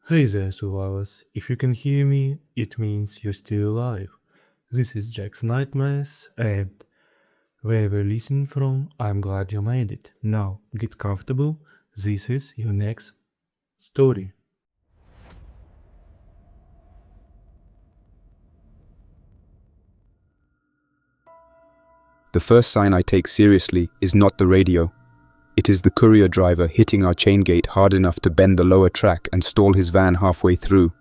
Hey there, survivors. If you can hear me, it means you're still alive. This is Jack's Nightmares, and wherever you're listening from, I'm glad you made it. Now, get comfortable. This is your next story. The first sign I take seriously is not the radio. It is the courier driver hitting our chain gate hard enough to bend the lower track and stall his van halfway through.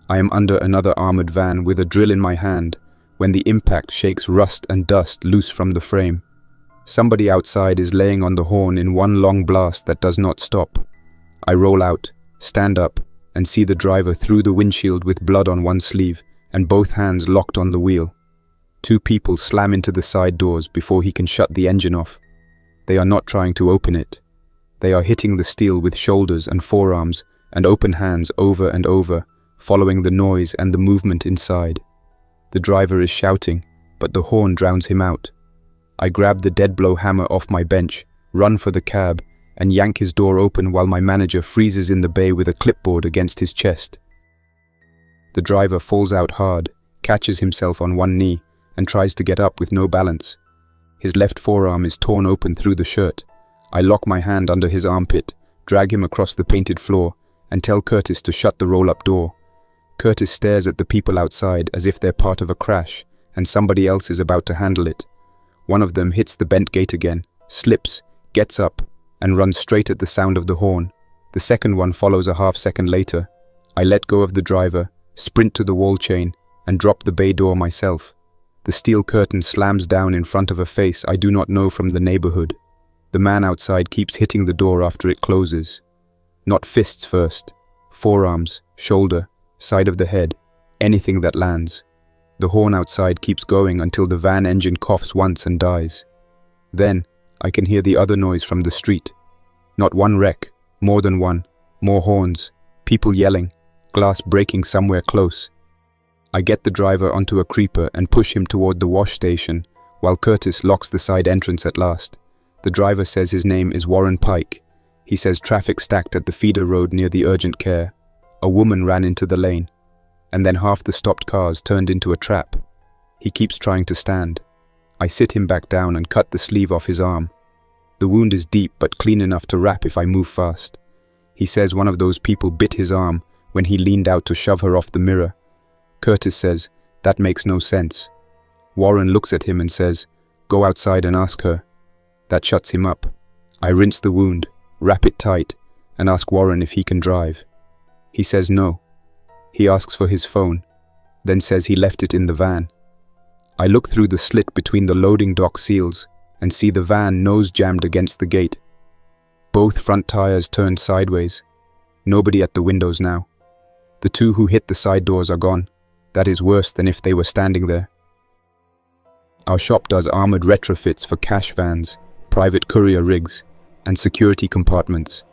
I am under another armored van with a drill in my hand when the impact shakes rust and dust loose from the frame. Somebody outside is laying on the horn in one long blast that does not stop. I roll out, stand up, and see the driver through the windshield with blood on one sleeve and both hands locked on the wheel. Two people slam into the side doors before he can shut the engine off. They are not trying to open it. They are hitting the steel with shoulders and forearms and open hands over and over, following the noise and the movement inside. The driver is shouting, but the horn drowns him out. I grab the dead blow hammer off my bench, run for the cab, and yank his door open while my manager freezes in the bay with a clipboard against his chest. The driver falls out hard, catches himself on one knee, and tries to get up with no balance. His left forearm is torn open through the shirt. I lock my hand under his armpit, drag him across the painted floor, and tell Curtis to shut the roll-up door. Curtis stares at the people outside as if they're part of a crash, and somebody else is about to handle it. One of them hits the bent gate again, slips, gets up, and runs straight at the sound of the horn. The second one follows a half-second later. I let go of the driver, sprint to the wall chain, and drop the bay door myself. The steel curtain slams down in front of a face I do not know from the neighborhood. The man outside keeps hitting the door after it closes. Not fists first. Forearms, shoulder, side of the head, anything that lands. The horn outside keeps going until the van engine coughs once and dies. Then, I can hear the other noise from the street. Not one wreck, more than one, more horns, people yelling, glass breaking somewhere close. I get the driver onto a creeper and push him toward the wash station, while Curtis locks the side entrance at last. The driver says his name is Warren Pike. He says traffic stacked at the feeder road near the urgent care. A woman ran into the lane, and then half the stopped cars turned into a trap. He keeps trying to stand. I sit him back down and cut the sleeve off his arm. The wound is deep but clean enough to wrap if I move fast. He says one of those people bit his arm when he leaned out to shove her off the mirror. Curtis says, "That makes no sense." Warren looks at him and says, "Go outside and ask her." That shuts him up. I rinse the wound, wrap it tight, and ask Warren if he can drive. He says no. He asks for his phone, then says he left it in the van. I look through the slit between the loading dock seals and see the van nose jammed against the gate. Both front tires turned sideways. Nobody at the windows now. The two who hit the side doors are gone. That is worse than if they were standing there. Our shop does armored retrofits for cash vans, private courier rigs, and security compartments.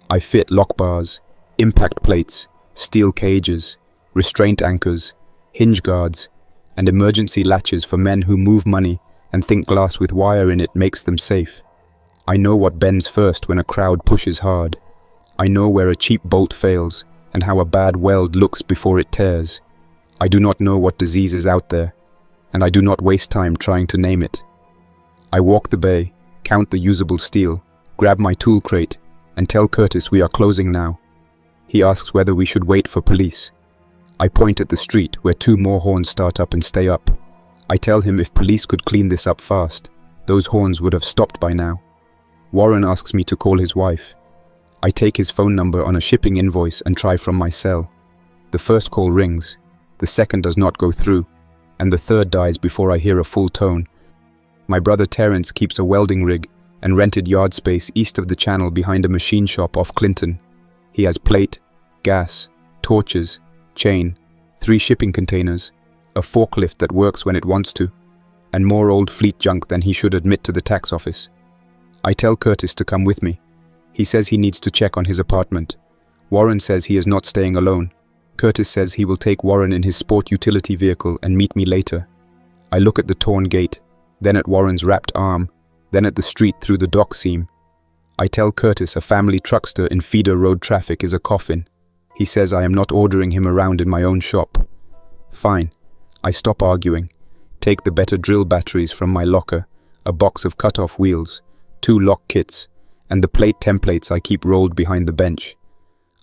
I fit lock bars, impact plates, steel cages, restraint anchors, hinge guards, and emergency latches for men who move money and think glass with wire in it makes them safe. I know what bends first when a crowd pushes hard. I know where a cheap bolt fails and how a bad weld looks before it tears. I do not know what disease is out there, and I do not waste time trying to name it. I walk the bay, count the usable steel, grab my tool crate, and tell Curtis we are closing now. He asks whether we should wait for police. I point at the street where two more horns start up and stay up. I tell him if police could clean this up fast, those horns would have stopped by now. Warren asks me to call his wife. I take his phone number on a shipping invoice and try from my cell. The first call rings, the second does not go through, and the third dies before I hear a full tone. My brother Terence keeps a welding rig and rented yard space east of the channel behind a machine shop off Clinton. He has plate, gas, torches, chain, 3 shipping containers, a forklift that works when it wants to, and more old fleet junk than he should admit to the tax office. I tell Curtis to come with me. He says he needs to check on his apartment. Warren says he is not staying alone. Curtis says he will take Warren in his sport utility vehicle and meet me later. I look at the torn gate, then at Warren's wrapped arm, then at the street through the dock seam. I tell Curtis a family truckster in feeder road traffic is a coffin. He says I am not ordering him around in my own shop. Fine. I stop arguing, take the better drill batteries from my locker, a box of cut-off wheels, 2 lock kits, and the plate templates I keep rolled behind the bench.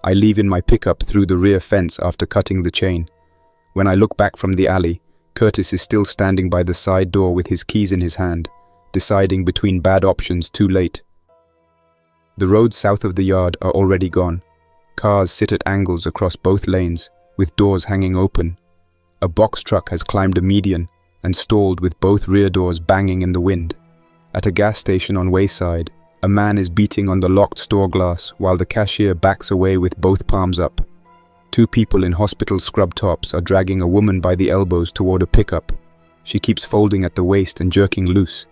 I leave in my pickup through the rear fence after cutting the chain. When I look back from the alley, Curtis is still standing by the side door with his keys in his hand, deciding between bad options too late. The roads south of the yard are already gone. Cars sit at angles across both lanes, with doors hanging open. A box truck has climbed a median and stalled with both rear doors banging in the wind. At a gas station on Wayside, a man is beating on the locked store glass while the cashier backs away with both palms up. 2 people in hospital scrub tops are dragging a woman by the elbows toward a pickup. She keeps folding at the waist and jerking loose.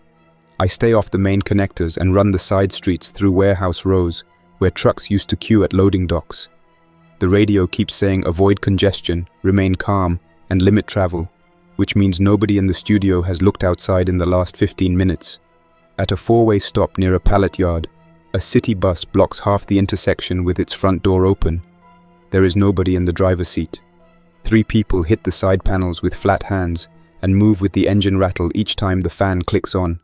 I stay off the main connectors and run the side streets through warehouse rows, where trucks used to queue at loading docks. The radio keeps saying avoid congestion, remain calm, and limit travel, which means nobody in the studio has looked outside in the last 15 minutes. At a 4-way stop near a pallet yard, a city bus blocks half the intersection with its front door open. There is nobody in the driver's seat. 3 people hit the side panels with flat hands and move with the engine rattle each time the fan clicks on.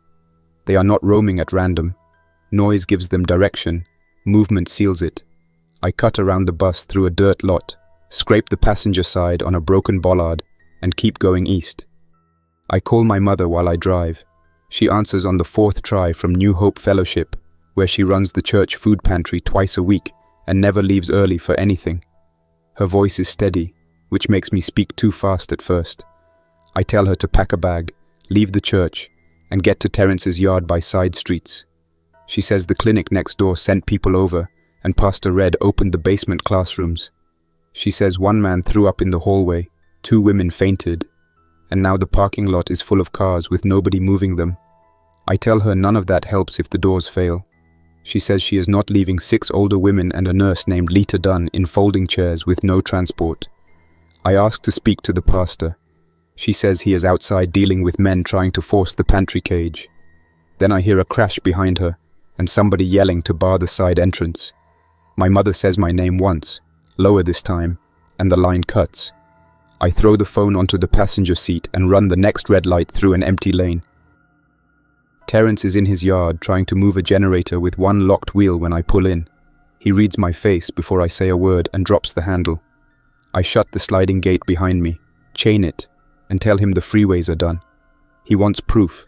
They are not roaming at random. Noise gives them direction. Movement seals it. I cut around the bus through a dirt lot, scrape the passenger side on a broken bollard, and keep going east. I call my mother while I drive. She answers on the 4th try from New Hope Fellowship, where she runs the church food pantry twice a week and never leaves early for anything. Her voice is steady, which makes me speak too fast at first. I tell her to pack a bag, leave the church, and get to Terrence's yard by side streets. She says the clinic next door sent people over, and Pastor Red opened the basement classrooms. She says one man threw up in the hallway, 2 women fainted, and now the parking lot is full of cars with nobody moving them. I tell her none of that helps if the doors fail. She says she is not leaving 6 older women and a nurse named Lita Dunn in folding chairs with no transport. I ask to speak to the pastor. She says he is outside dealing with men trying to force the pantry cage. Then I hear a crash behind her, and somebody yelling to bar the side entrance. My mother says my name once, lower this time, and the line cuts. I throw the phone onto the passenger seat and run the next red light through an empty lane. Terrence is in his yard trying to move a generator with 1 locked wheel when I pull in. He reads my face before I say a word and drops the handle. I shut the sliding gate behind me, chain it, and tell him the freeways are done. He wants proof.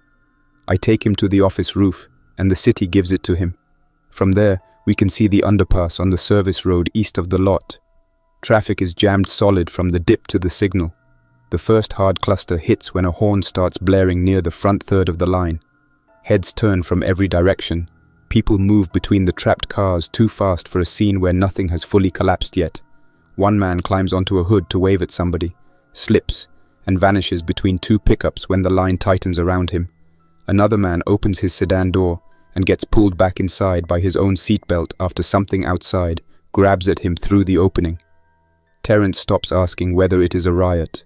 I take him to the office roof, and the city gives it to him. From there, we can see the underpass on the service road east of the lot. Traffic is jammed solid from the dip to the signal. The first hard cluster hits when a horn starts blaring near the front third of the line. Heads turn from every direction. People move between the trapped cars too fast for a scene where nothing has fully collapsed yet. One man climbs onto a hood to wave at somebody, slips, and vanishes between 2 pickups when the line tightens around him. Another man opens his sedan door and gets pulled back inside by his own seatbelt after something outside grabs at him through the opening. Terrence stops asking whether it is a riot.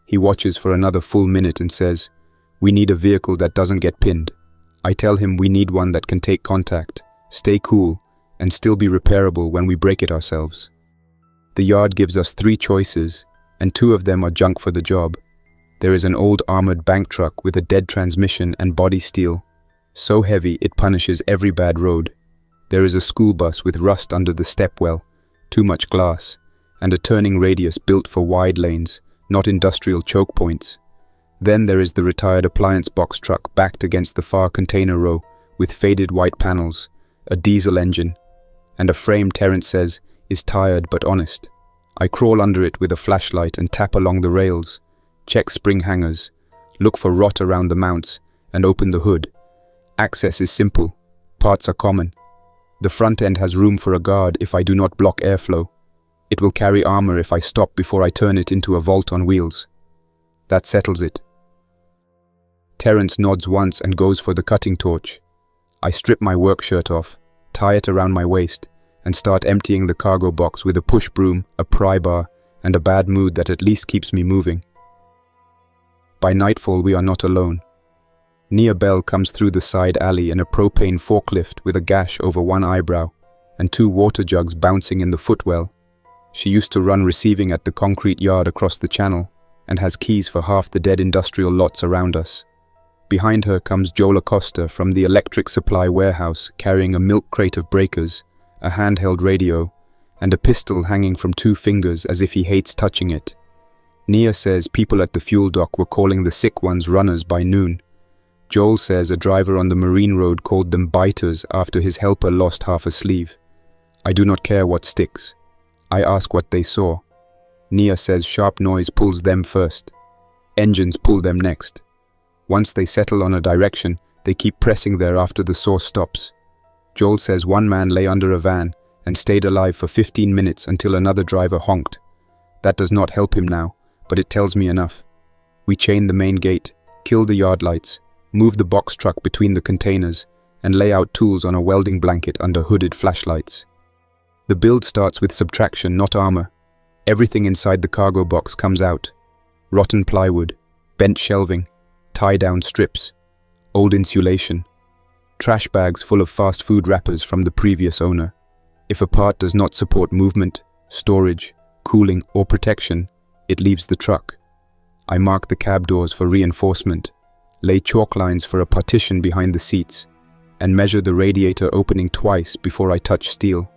He watches for another full minute and says, "We need a vehicle that doesn't get pinned." I tell him we need one that can take contact, stay cool, and still be repairable when we break it ourselves. The yard gives us 3 choices, and 2 of them are junk for the job. There is an old armored bank truck with a dead transmission and body steel, so heavy it punishes every bad road. There is a school bus with rust under the stepwell, too much glass, and a turning radius built for wide lanes, not industrial choke points. Then there is the retired appliance box truck backed against the far container row with faded white panels, a diesel engine, and a frame Terrence says is tired but honest. I crawl under it with a flashlight and tap along the rails, check spring hangers, look for rot around the mounts, and open the hood. Access is simple. Parts are common. The front end has room for a guard if I do not block airflow. It will carry armor if I stop before I turn it into a vault on wheels. That settles it. Terrence nods once and goes for the cutting torch. I strip my work shirt off, tie it around my waist, and start emptying the cargo box with a push broom, a pry bar, and a bad mood that at least keeps me moving. By nightfall, we are not alone. Nia Bell comes through the side alley in a propane forklift with a gash over one eyebrow and 2 water jugs bouncing in the footwell. She used to run receiving at the concrete yard across the channel and has keys for half the dead industrial lots around us. Behind her comes Joel Acosta from the electric supply warehouse carrying a milk crate of breakers, a handheld radio, and a pistol hanging from 2 fingers as if he hates touching it. Nia says people at the fuel dock were calling the sick ones runners by noon. Joel says a driver on the Marine Road called them biters after his helper lost half a sleeve. I do not care what sticks. I ask what they saw. Nia says sharp noise pulls them first. Engines pull them next. Once they settle on a direction, they keep pressing there after the source stops. Joel says one man lay under a van and stayed alive for 15 minutes until another driver honked. That does not help him now, but it tells me enough. We chain the main gate, kill the yard lights, move the box truck between the containers, and lay out tools on a welding blanket under hooded flashlights. The build starts with subtraction, not armor. Everything inside the cargo box comes out. Rotten plywood, bent shelving, tie-down strips, old insulation, trash bags full of fast food wrappers from the previous owner. If a part does not support movement, storage, cooling, or protection, it leaves the truck. I mark the cab doors for reinforcement, lay chalk lines for a partition behind the seats, and measure the radiator opening twice before I touch steel.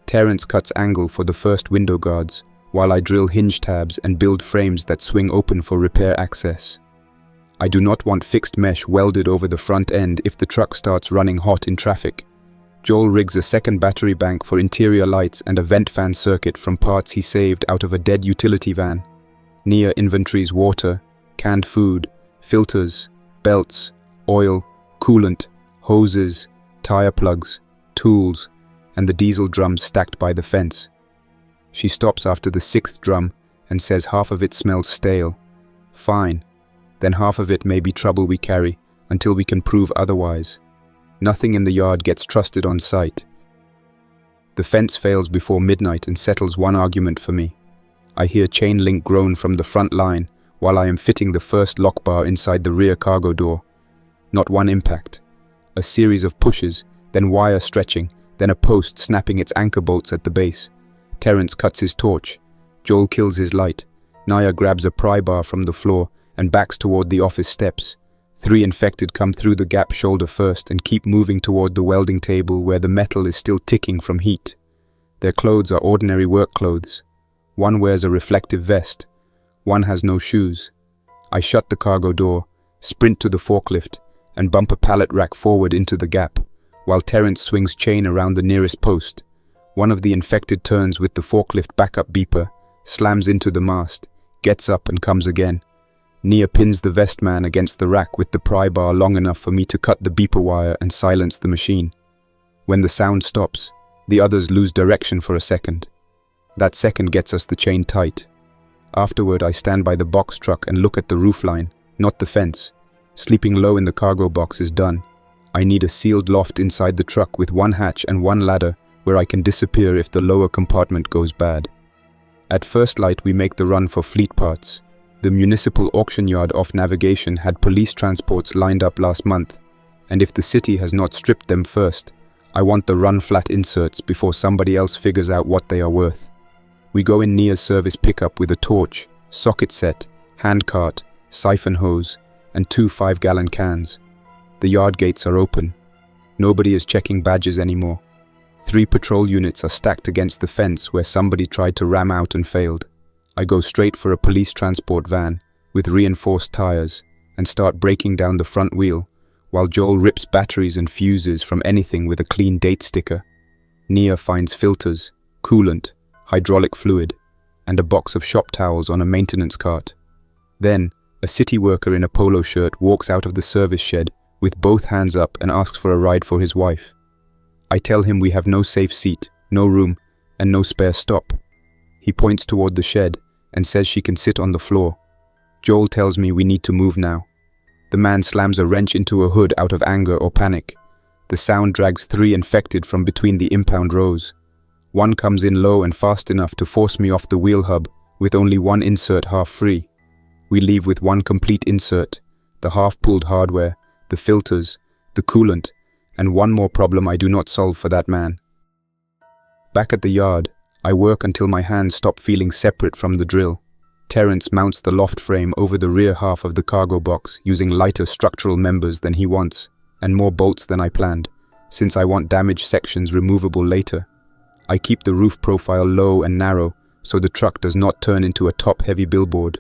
Terrence cuts angle for the first window guards, while I drill hinge tabs and build frames that swing open for repair access. I do not want fixed mesh welded over the front end if the truck starts running hot in traffic. Joel rigs a second battery bank for interior lights and a vent fan circuit from parts he saved out of a dead utility van. Nia inventories water, canned food, filters, belts, oil, coolant, hoses, tire plugs, tools, and the diesel drums stacked by the fence. She stops after the 6th drum and says half of it smells stale. Fine. Then half of it may be trouble we carry until we can prove otherwise. Nothing in the yard gets trusted on site. The fence fails before midnight and settles one argument for me. I hear chain link groan from the front line while I am fitting the first lock bar inside the rear cargo door. Not one impact. A series of pushes, then wire stretching, then a post snapping its anchor bolts at the base. Terrence cuts his torch. Joel kills his light. Nia grabs a pry bar from the floor and backs toward the office steps. 3 infected come through the gap shoulder first and keep moving toward the welding table where the metal is still ticking from heat. Their clothes are ordinary work clothes. One wears a reflective vest. One has no shoes. I shut the cargo door, sprint to the forklift, and bump a pallet rack forward into the gap, while Terrence swings chain around the nearest post. One of the infected turns with the forklift backup beeper, slams into the mast, gets up and comes again. Nia pins the vest man against the rack with the pry bar long enough for me to cut the beeper wire and silence the machine. When the sound stops, the others lose direction for a second. That second gets us the chain tight. Afterward, I stand by the box truck and look at the roofline, not the fence. Sleeping low in the cargo box is done. I need a sealed loft inside the truck with 1 hatch and 1 ladder where I can disappear if the lower compartment goes bad. At first light, we make the run for fleet parts. The municipal auction yard off navigation had police transports lined up last month, and if the city has not stripped them first, I want the run-flat inserts before somebody else figures out what they are worth. We go in Nia's service pickup with a torch, socket set, handcart, siphon hose, and 2 5-gallon cans. The yard gates are open. Nobody is checking badges anymore. 3 patrol units are stacked against the fence where somebody tried to ram out and failed. I go straight for a police transport van with reinforced tires and start breaking down the front wheel while Joel rips batteries and fuses from anything with a clean date sticker. Nia finds filters, coolant, hydraulic fluid, and a box of shop towels on a maintenance cart. Then, a city worker in a polo shirt walks out of the service shed with both hands up and asks for a ride for his wife. I tell him we have no safe seat, no room, and no spare stop. He points toward the shed and says she can sit on the floor. Joel tells me we need to move now. The man slams a wrench into a hood out of anger or panic. The sound drags 3 infected from between the impound rows. One comes in low and fast enough to force me off the wheel hub with only 1 insert half free. We leave with 1 complete insert, the half-pulled hardware, the filters, the coolant, and 1 more problem I do not solve for that man. Back at the yard, I work until my hands stop feeling separate from the drill. Terence mounts the loft frame over the rear half of the cargo box using lighter structural members than he wants, and more bolts than I planned, since I want damaged sections removable later. I keep the roof profile low and narrow so the truck does not turn into a top-heavy billboard.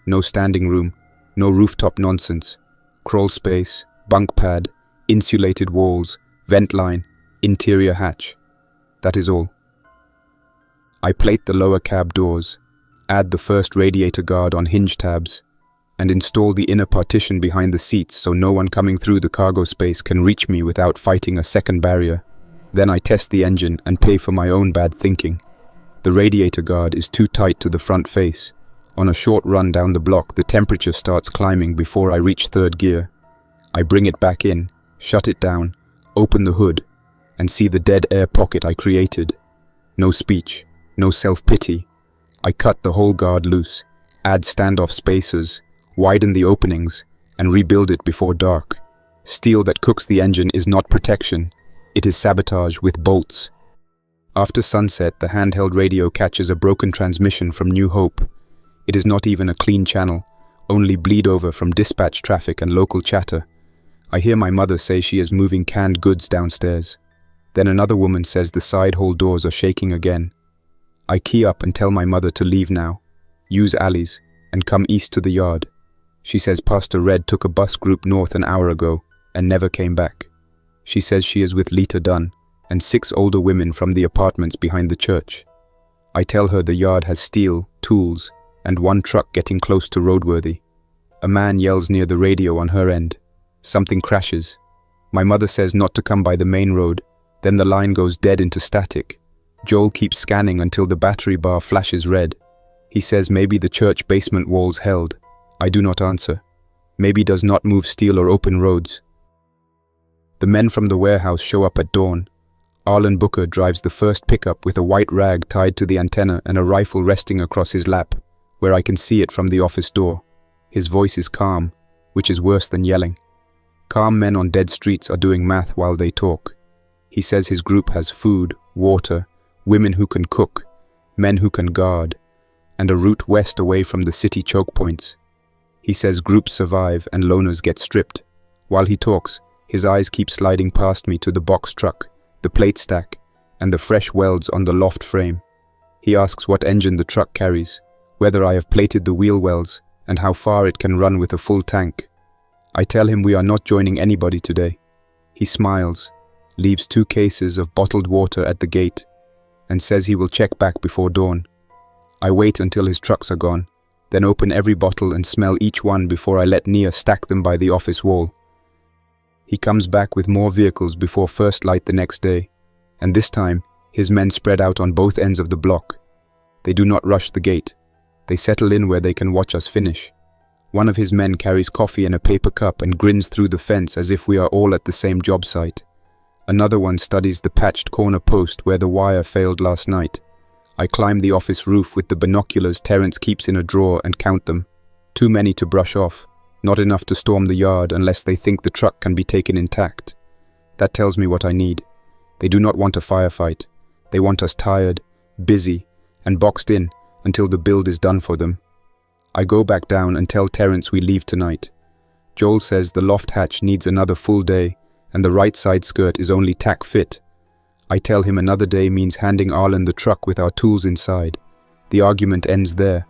No standing room, no rooftop nonsense. Crawl space, bunk pad, insulated walls, vent line, interior hatch. That is all. I plate the lower cab doors, add the first radiator guard on hinge tabs, and install the inner partition behind the seats so no one coming through the cargo space can reach me without fighting a second barrier. Then I test the engine and pay for my own bad thinking. The radiator guard is too tight to the front face. On a short run down the block, the temperature starts climbing before I reach third gear. I bring it back in, shut it down, open the hood, and see the dead air pocket I created. No speech, no self-pity. I cut the whole guard loose, add standoff spacers, widen the openings, and rebuild it before dark. Steel that cooks the engine is not protection, it is sabotage with bolts. After sunset, the handheld radio catches a broken transmission from New Hope. It is not even a clean channel, only bleed over from dispatch traffic and local chatter. I hear my mother say she is moving canned goods downstairs. Then another woman says the side hall doors are shaking again. I key up and tell my mother to leave now, use alleys, and come east to the yard. She says Pastor Red took a bus group north an hour ago and never came back. She says she is with Lita Dunn and 6 older women from the apartments behind the church. I tell her the yard has steel, tools, and 1 truck getting close to roadworthy. A man yells near the radio on her end. Something crashes. My mother says not to come by the main road, then the line goes dead into static. Joel keeps scanning until the battery bar flashes red. He says maybe the church basement walls held. I do not answer. Maybe does not move steel or open roads. The men from the warehouse show up at dawn. Arlen Booker drives the first pickup with a white rag tied to the antenna and a rifle resting across his lap, where I can see it from the office door. His voice is calm, which is worse than yelling. Calm men on dead streets are doing math while they talk. He says his group has food, water, women who can cook, men who can guard, and a route west away from the city choke points. He says groups survive and loners get stripped. While he talks, his eyes keep sliding past me to the box truck, the plate stack, and the fresh welds on the loft frame. He asks what engine the truck carries, whether I have plated the wheel wells, and how far it can run with a full tank. I tell him we are not joining anybody today. He smiles, leaves 2 cases of bottled water at the gate, and says he will check back before dawn. I wait until his trucks are gone, then open every bottle and smell each one before I let Nia stack them by the office wall. He comes back with more vehicles before first light the next day, and this time his men spread out on both ends of the block. They do not rush the gate. They settle in where they can watch us finish. One of his men carries coffee in a paper cup and grins through the fence as if we are all at the same job site. Another one studies the patched corner post where the wire failed last night. I climb the office roof with the binoculars Terence keeps in a drawer and count them. Too many to brush off, not enough to storm the yard unless they think the truck can be taken intact. That tells me what I need. They do not want a firefight. They want us tired, busy, and boxed in until the build is done for them. I go back down and tell Terence we leave tonight. Joel says the loft hatch needs another full day and the right side skirt is only tack fit. I tell him another day means handing Arlen the truck with our tools inside. The argument ends there.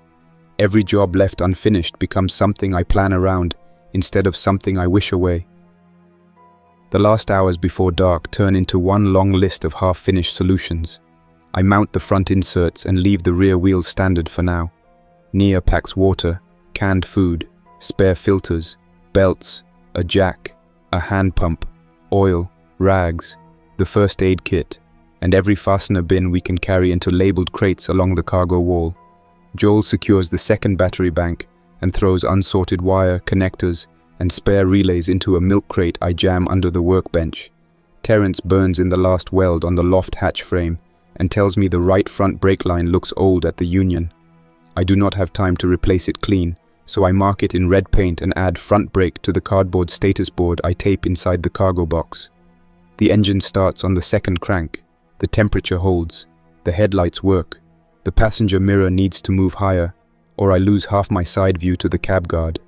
Every job left unfinished becomes something I plan around instead of something I wish away. The last hours before dark turn into one long list of half-finished solutions. I mount the front inserts and leave the rear wheels standard for now. Nia packs water, canned food, spare filters, belts, a jack, a hand pump, oil, rags, the first aid kit, and every fastener bin we can carry into labeled crates along the cargo wall. Joel secures the second battery bank and throws unsorted wire, connectors, and spare relays into a milk crate I jam under the workbench. Terence burns in the last weld on the loft hatch frame and tells me the right front brake line looks old at the union. I do not have time to replace it clean, so I mark it in red paint and add front brake to the cardboard status board I tape inside the cargo box. The engine starts on the second crank. The temperature holds. The headlights work. The passenger mirror needs to move higher, or I lose half my side view to the cab guard.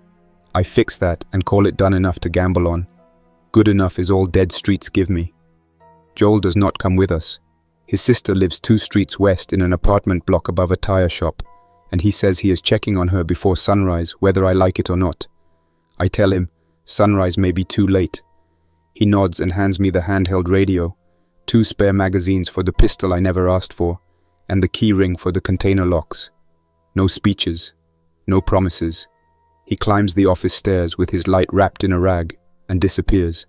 I fix that and call it done enough to gamble on. Good enough is all dead streets give me. Joel does not come with us. His sister lives 2 streets west in an apartment block above a tire shop, and he says he is checking on her before sunrise, whether I like it or not. I tell him, sunrise may be too late. He nods and hands me the handheld radio, 2 spare magazines for the pistol I never asked for, and the key ring for the container locks. No speeches, no promises. He climbs the office stairs with his light wrapped in a rag and disappears.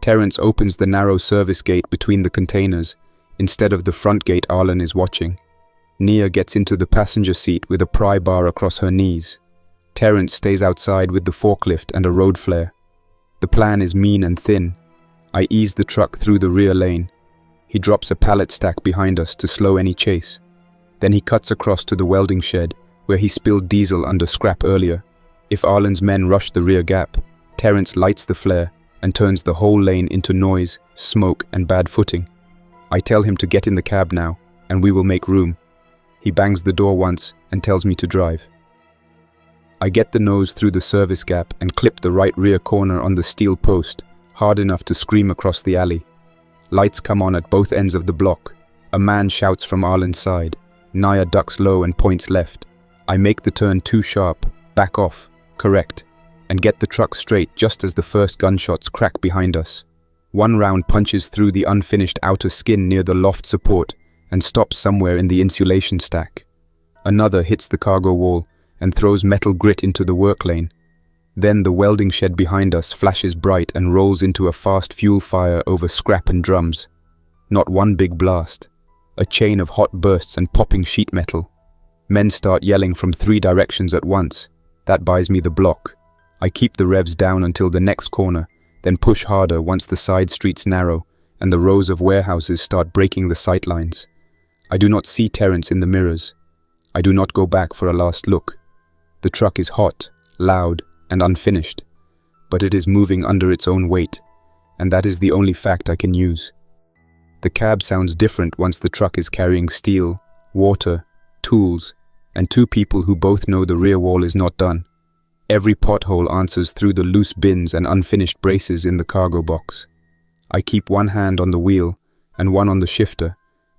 Terence opens the narrow service gate between the containers instead of the front gate Arlen is watching. Nia gets into the passenger seat with a pry bar across her knees. Terence stays outside with the forklift and a road flare. The plan is mean and thin. I ease the truck through the rear lane. He drops a pallet stack behind us to slow any chase. Then he cuts across to the welding shed, where he spilled diesel under scrap earlier. If Arlen's men rush the rear gap, Terence lights the flare and turns the whole lane into noise, smoke, and bad footing. I tell him to get in the cab now, and we will make room. He bangs the door once and tells me to drive. I get the nose through the service gap and clip the right rear corner on the steel post, hard enough to scream across the alley. Lights come on at both ends of the block. A man shouts from Arlen's side. Nia ducks low and points left. I make the turn too sharp, back off, correct, and get the truck straight just as the first gunshots crack behind us. One round punches through the unfinished outer skin near the loft support and stops somewhere in the insulation stack. Another hits the cargo wall and throws metal grit into the work lane. Then the welding shed behind us flashes bright and rolls into a fast fuel fire over scrap and drums. Not one big blast. A chain of hot bursts and popping sheet metal. Men start yelling from 3 directions at once. That buys me the block. I keep the revs down until the next corner, then push harder once the side streets narrow and the rows of warehouses start breaking the sightlines. I do not see Terence in the mirrors. I do not go back for a last look. The truck is hot, loud, and unfinished, but it is moving under its own weight, and that is the only fact I can use. The cab sounds different once the truck is carrying steel, water, tools, and 2 people who both know the rear wall is not done. Every pothole answers through the loose bins and unfinished braces in the cargo box. I keep one hand on the wheel and one on the shifter,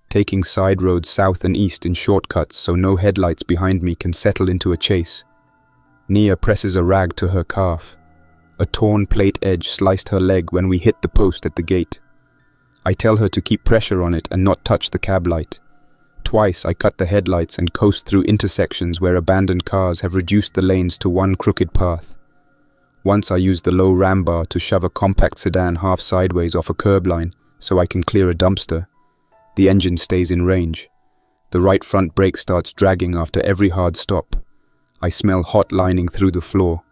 taking side roads south and east in shortcuts so no headlights behind me can settle into a chase. Nia presses a rag to her calf. A torn plate edge sliced her leg when we hit the post at the gate. I tell her to keep pressure on it and not touch the cab light. Twice I cut the headlights and coast through intersections where abandoned cars have reduced the lanes to one crooked path. Once I use the low ram bar to shove a compact sedan half sideways off a curb line so I can clear a dumpster. The engine stays in range. The right front brake starts dragging after every hard stop. I smell hot lining through the floor.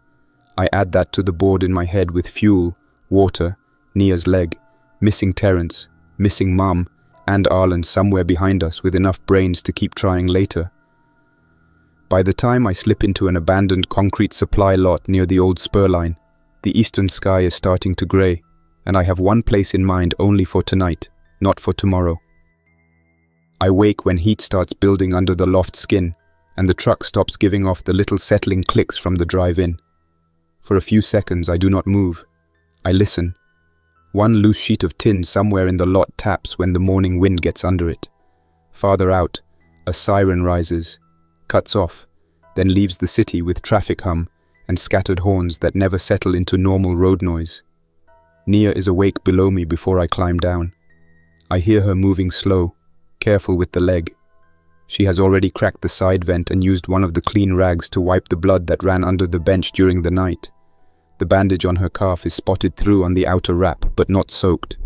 I add that to the board in my head with fuel, water, Nia's leg, missing Terence, missing Mum, and Arlen somewhere behind us with enough brains to keep trying later. By the time I slip into an abandoned concrete supply lot near the old spur line, the eastern sky is starting to grey, and I have one place in mind only for tonight, not for tomorrow. I wake when heat starts building under the loft skin, and the truck stops giving off the little settling clicks from the drive-in. For a few seconds I do not move. I listen. One loose sheet of tin somewhere in the lot taps when the morning wind gets under it. Farther out, a siren rises, cuts off, then leaves the city with traffic hum and scattered horns that never settle into normal road noise. Nia is awake below me before I climb down. I hear her moving slow, careful with the leg. She has already cracked the side vent and used one of the clean rags to wipe the blood that ran under the bench during the night. The bandage on her calf is spotted through on the outer wrap, but not soaked.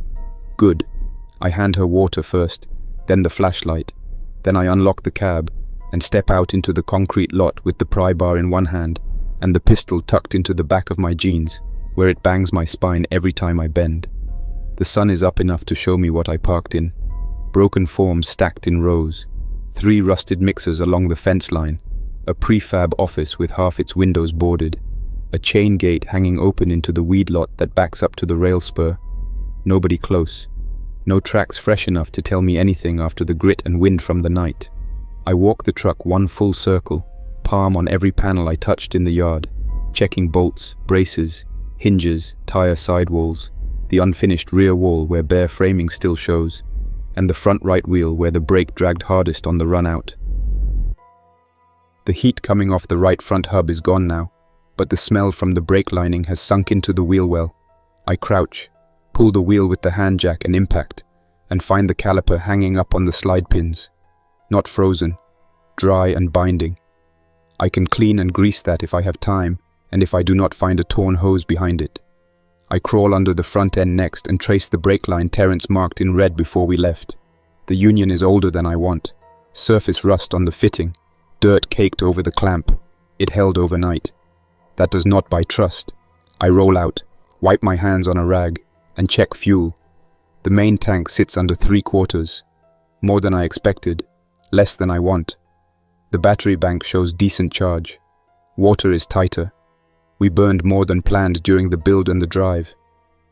Good. I hand her water first, then the flashlight. Then I unlock the cab and step out into the concrete lot with the pry bar in one hand and the pistol tucked into the back of my jeans, where it bangs my spine every time I bend. The sun is up enough to show me what I parked in. Broken forms stacked in rows. 3 rusted mixers along the fence line, a prefab office with half its windows boarded, a chain gate hanging open into the weed lot that backs up to the rail spur. Nobody close. No tracks fresh enough to tell me anything after the grit and wind from the night. I walk the truck one full circle, palm on every panel I touched in the yard, checking bolts, braces, hinges, tire sidewalls, the unfinished rear wall where bare framing still shows, and the front right wheel where the brake dragged hardest on the run out. The heat coming off the right front hub is gone now, but the smell from the brake lining has sunk into the wheel well. I crouch, pull the wheel with the hand jack and impact, and find the caliper hanging up on the slide pins. Not frozen, dry and binding. I can clean and grease that if I have time, and if I do not find a torn hose behind it. I crawl under the front end next and trace the brake line Terence marked in red before we left. The union is older than I want. Surface rust on the fitting, dirt caked over the clamp. It held overnight. That does not buy trust. I roll out, wipe my hands on a rag, and check fuel. The main tank sits under 3/4. More than I expected, less than I want. The battery bank shows decent charge. Water is tighter. We burned more than planned during the build and the drive.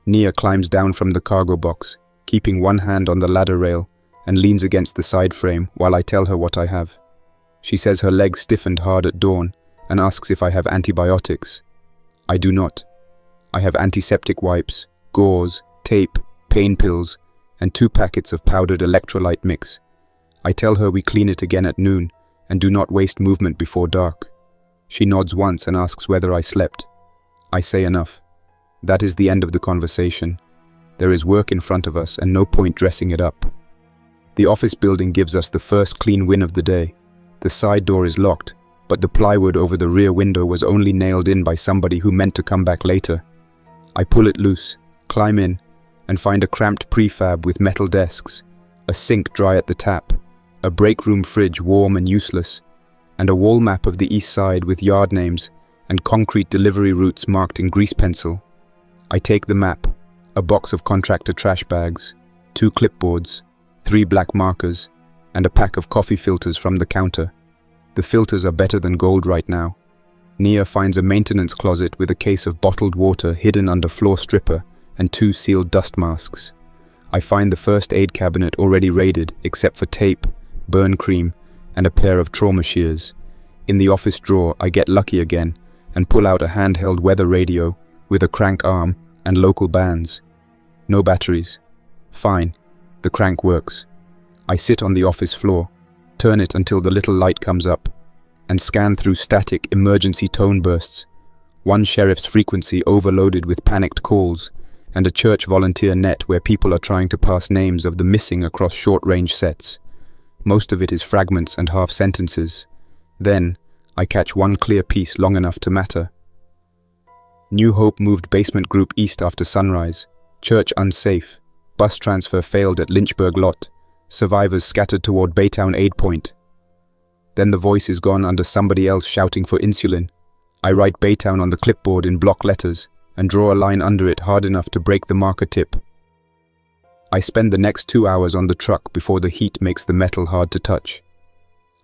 Nia climbs down from the cargo box, keeping one hand on the ladder rail, and leans against the side frame while I tell her what I have. She says her leg stiffened hard at dawn and asks if I have antibiotics. I do not. I have antiseptic wipes, gauze, tape, pain pills, and 2 packets of powdered electrolyte mix. I tell her we clean it again at noon and do not waste movement before dark. She nods once and asks whether I slept. I say enough. That is the end of the conversation. There is work in front of us and no point dressing it up. The office building gives us the first clean win of the day. The side door is locked, but the plywood over the rear window was only nailed in by somebody who meant to come back later. I pull it loose, climb in, and find a cramped prefab with metal desks, a sink dry at the tap, a break room fridge warm and useless, and a wall map of the east side with yard names and concrete delivery routes marked in grease pencil. I take the map, a box of contractor trash bags, 2 clipboards, 3 black markers, and a pack of coffee filters from the counter. The filters are better than gold right now. Nia finds a maintenance closet with a case of bottled water hidden under floor stripper and 2 sealed dust masks. I find the first aid cabinet already raided except for tape, burn cream, and a pair of trauma shears. In the office drawer, I get lucky again and pull out a handheld weather radio with a crank arm and local bands. No batteries. Fine. The crank works. I sit on the office floor, turn it until the little light comes up, and scan through static emergency tone bursts. One sheriff's frequency overloaded with panicked calls, and a church volunteer net where people are trying to pass names of the missing across short-range sets. Most of it is fragments and half sentences. Then, I catch one clear piece long enough to matter. New Hope moved basement group east after sunrise. Church unsafe. Bus transfer failed at Lynchburg lot. Survivors scattered toward Baytown aid point. Then the voice is gone under somebody else shouting for insulin. I write Baytown on the clipboard in block letters and draw a line under it hard enough to break the marker tip. I spend the next 2 hours on the truck before the heat makes the metal hard to touch.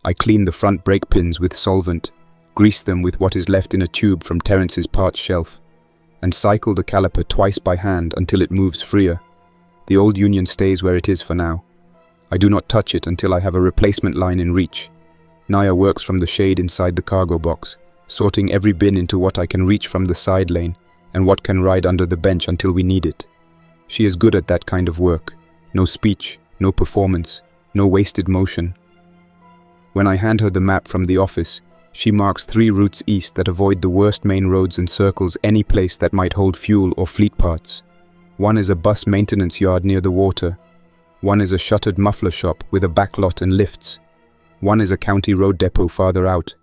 I clean the front brake pins with solvent, grease them with what is left in a tube from Terence's parts shelf, and cycle the caliper twice by hand until it moves freer. The old union stays where it is for now. I do not touch it until I have a replacement line in reach. Naya works from the shade inside the cargo box, sorting every bin into what I can reach from the side lane and what can ride under the bench until we need it. She is good at that kind of work. No speech, no performance, no wasted motion. When I hand her the map from the office, she marks 3 routes east that avoid the worst main roads and circles any place that might hold fuel or fleet parts. One is a bus maintenance yard near the water. One is a shuttered muffler shop with a backlot and lifts. One is a county road depot farther out.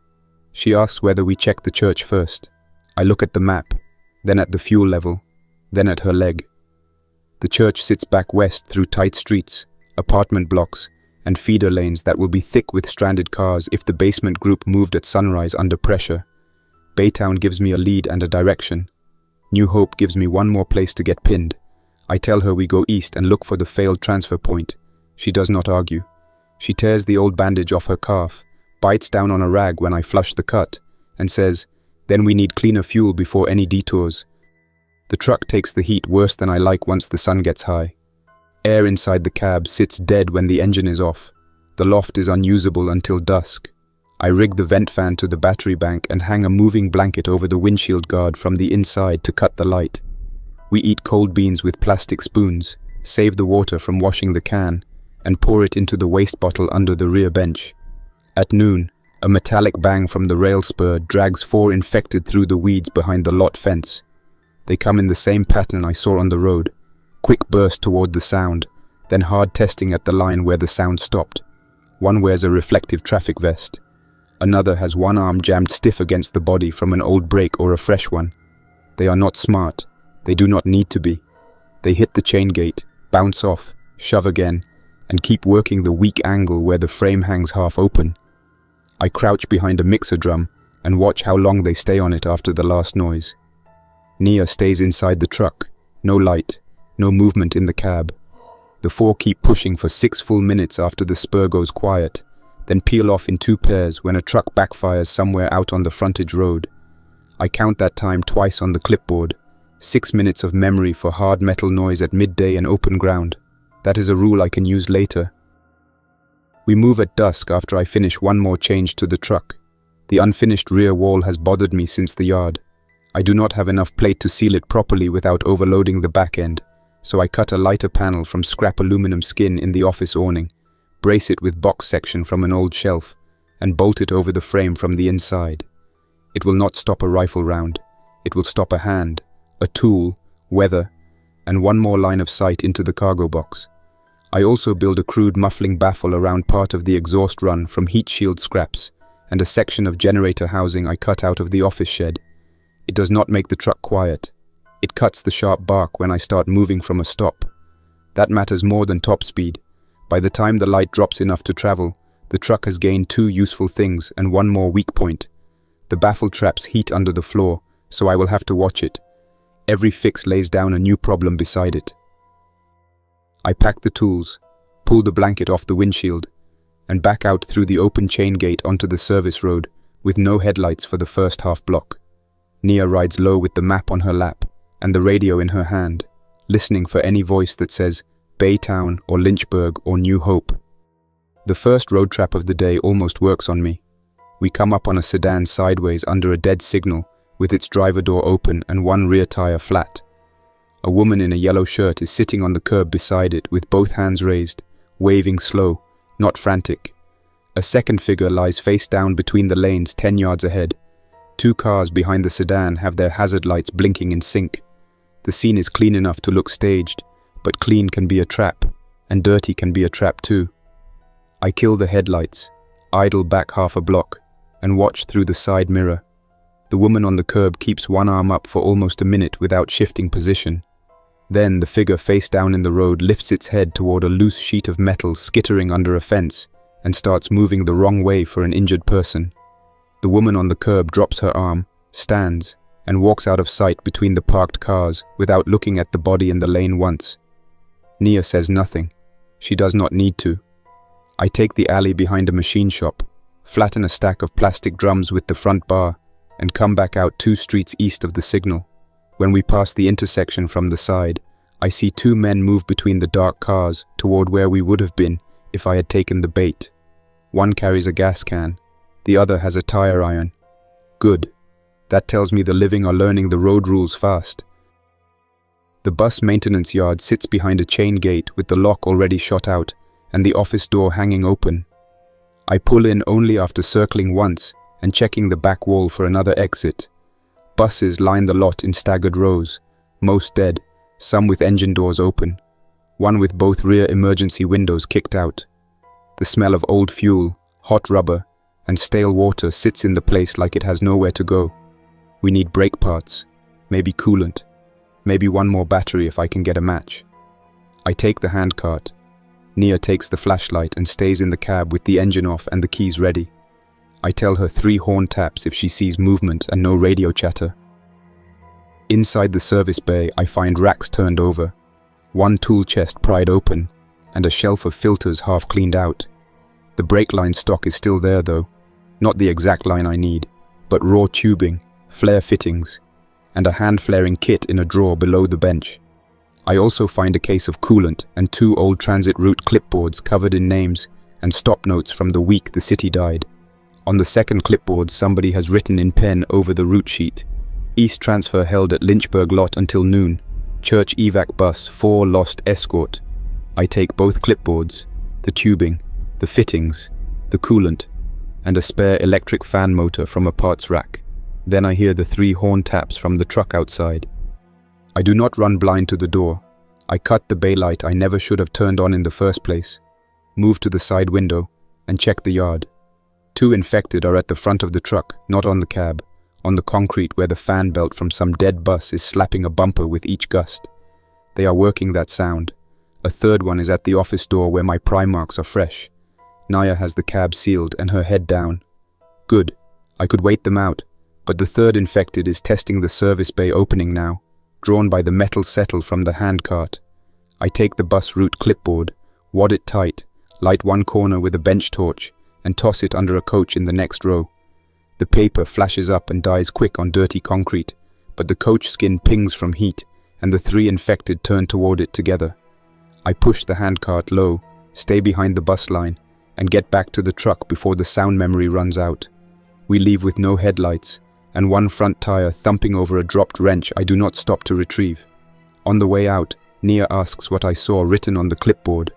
She asks whether we check the church first. I look at the map, then at the fuel level, then at her leg. The church sits back west through tight streets, apartment blocks, and feeder lanes that will be thick with stranded cars if the basement group moved at sunrise under pressure. Baytown gives me a lead and a direction. New Hope gives me one more place to get pinned. I tell her we go east and look for the failed transfer point. She does not argue. She tears the old bandage off her calf, bites down on a rag when I flush the cut, and says, "Then we need cleaner fuel before any detours." The truck takes the heat worse than I like once the sun gets high. Air inside the cab sits dead when the engine is off. The loft is unusable until dusk. I rig the vent fan to the battery bank and hang a moving blanket over the windshield guard from the inside to cut the light. We eat cold beans with plastic spoons, save the water from washing the can, and pour it into the waste bottle under the rear bench. At noon, a metallic bang from the rail spur drags 4 infected through the weeds behind the lot fence. They come in the same pattern I saw on the road. Quick burst toward the sound, then hard testing at the line where the sound stopped. One wears a reflective traffic vest. Another has one arm jammed stiff against the body from an old brake or a fresh one. They are not smart. They do not need to be. They hit the chain gate, bounce off, shove again, and keep working the weak angle where the frame hangs half open. I crouch behind a mixer drum and watch how long they stay on it after the last noise. Nia stays inside the truck. No light, no movement in the cab. The 4 keep pushing for 6 full minutes after the spur goes quiet, then peel off in 2 pairs when a truck backfires somewhere out on the frontage road. I count that time twice on the clipboard. 6 minutes of memory for hard metal noise at midday and open ground. That is a rule I can use later. We move at dusk after I finish one more change to the truck. The unfinished rear wall has bothered me since the yard. I do not have enough plate to seal it properly without overloading the back end, so I cut a lighter panel from scrap aluminum skin in the office awning, brace it with box section from an old shelf, and bolt it over the frame from the inside. It will not stop a rifle round. It will stop a hand, a tool, weather, and one more line of sight into the cargo box. I also build a crude muffling baffle around part of the exhaust run from heat shield scraps and a section of generator housing I cut out of the office shed. It does not make the truck quiet. It cuts the sharp bark when I start moving from a stop. That matters more than top speed. By the time the light drops enough to travel, the truck has gained 2 useful things and one more weak point. The baffle traps heat under the floor, so I will have to watch it. Every fix lays down a new problem beside it. I pack the tools, pull the blanket off the windshield, and back out through the open chain gate onto the service road with no headlights for the first half block. Nia rides low with the map on her lap and the radio in her hand, listening for any voice that says Baytown or Lynchburg or New Hope. The first road trap of the day almost works on me. We come up on a sedan sideways under a dead signal with its driver door open and one rear tire flat. A woman in a yellow shirt is sitting on the curb beside it with both hands raised, waving slow, not frantic. A second figure lies face down between the lanes 10 yards ahead. 2 cars behind the sedan have their hazard lights blinking in sync. The scene is clean enough to look staged, but clean can be a trap, and dirty can be a trap too. I kill the headlights, idle back half a block, and watch through the side mirror. The woman on the curb keeps one arm up for almost a minute without shifting position. Then the figure face down in the road lifts its head toward a loose sheet of metal skittering under a fence and starts moving the wrong way for an injured person. The woman on the curb drops her arm, stands, and walks out of sight between the parked cars without looking at the body in the lane once. Nia says nothing. She does not need to. I take the alley behind a machine shop, flatten a stack of plastic drums with the front bar, and come back out 2 streets east of the signal. When we pass the intersection from the side, I see 2 men move between the dark cars toward where we would have been if I had taken the bait. One carries a gas can, the other has a tire iron. Good. That tells me the living are learning the road rules fast. The bus maintenance yard sits behind a chain gate with the lock already shot out and the office door hanging open. I pull in only after circling once and checking the back wall for another exit. Buses line the lot in staggered rows, most dead, some with engine doors open, one with both rear emergency windows kicked out. The smell of old fuel, hot rubber, and stale water sits in the place like it has nowhere to go. We need brake parts, maybe coolant, maybe one more battery if I can get a match. I take the handcart. Nia takes the flashlight and stays in the cab with the engine off and the keys ready. I tell her 3 horn taps if she sees movement and no radio chatter. Inside the service bay, I find racks turned over, one tool chest pried open, and a shelf of filters half cleaned out. The brake line stock is still there though, not the exact line I need, but raw tubing, flare fittings, and a hand-flaring kit in a drawer below the bench. I also find a case of coolant and 2 old transit route clipboards covered in names and stop notes from the week the city died. On the second clipboard, somebody has written in pen over the route sheet: East transfer held at Lynchburg lot until noon. Church evac bus 4 lost escort. I take both clipboards, the tubing, the fittings, the coolant, and a spare electric fan motor from a parts rack. Then I hear the 3 horn taps from the truck outside. I do not run blind to the door. I cut the bay light I never should have turned on in the first place, move to the side window, and check the yard. 2 infected are at the front of the truck, not on the cab, on the concrete where the fan belt from some dead bus is slapping a bumper with each gust. They are working that sound. A third one is at the office door where my pry marks are fresh. Naya has the cab sealed and her head down. Good. I could wait them out, but the third infected is testing the service bay opening now, drawn by the metal settle from the handcart. I take the bus route clipboard, wad it tight, light one corner with a bench torch, and toss it under a coach in the next row. The paper flashes up and dies quick on dirty concrete, but the coach skin pings from heat, and the 3 infected turn toward it together. I push the handcart low, stay behind the bus line, and get back to the truck before the sound memory runs out. We leave with no headlights, and one front tire thumping over a dropped wrench I do not stop to retrieve. On the way out, Nia asks what I saw written on the clipboard.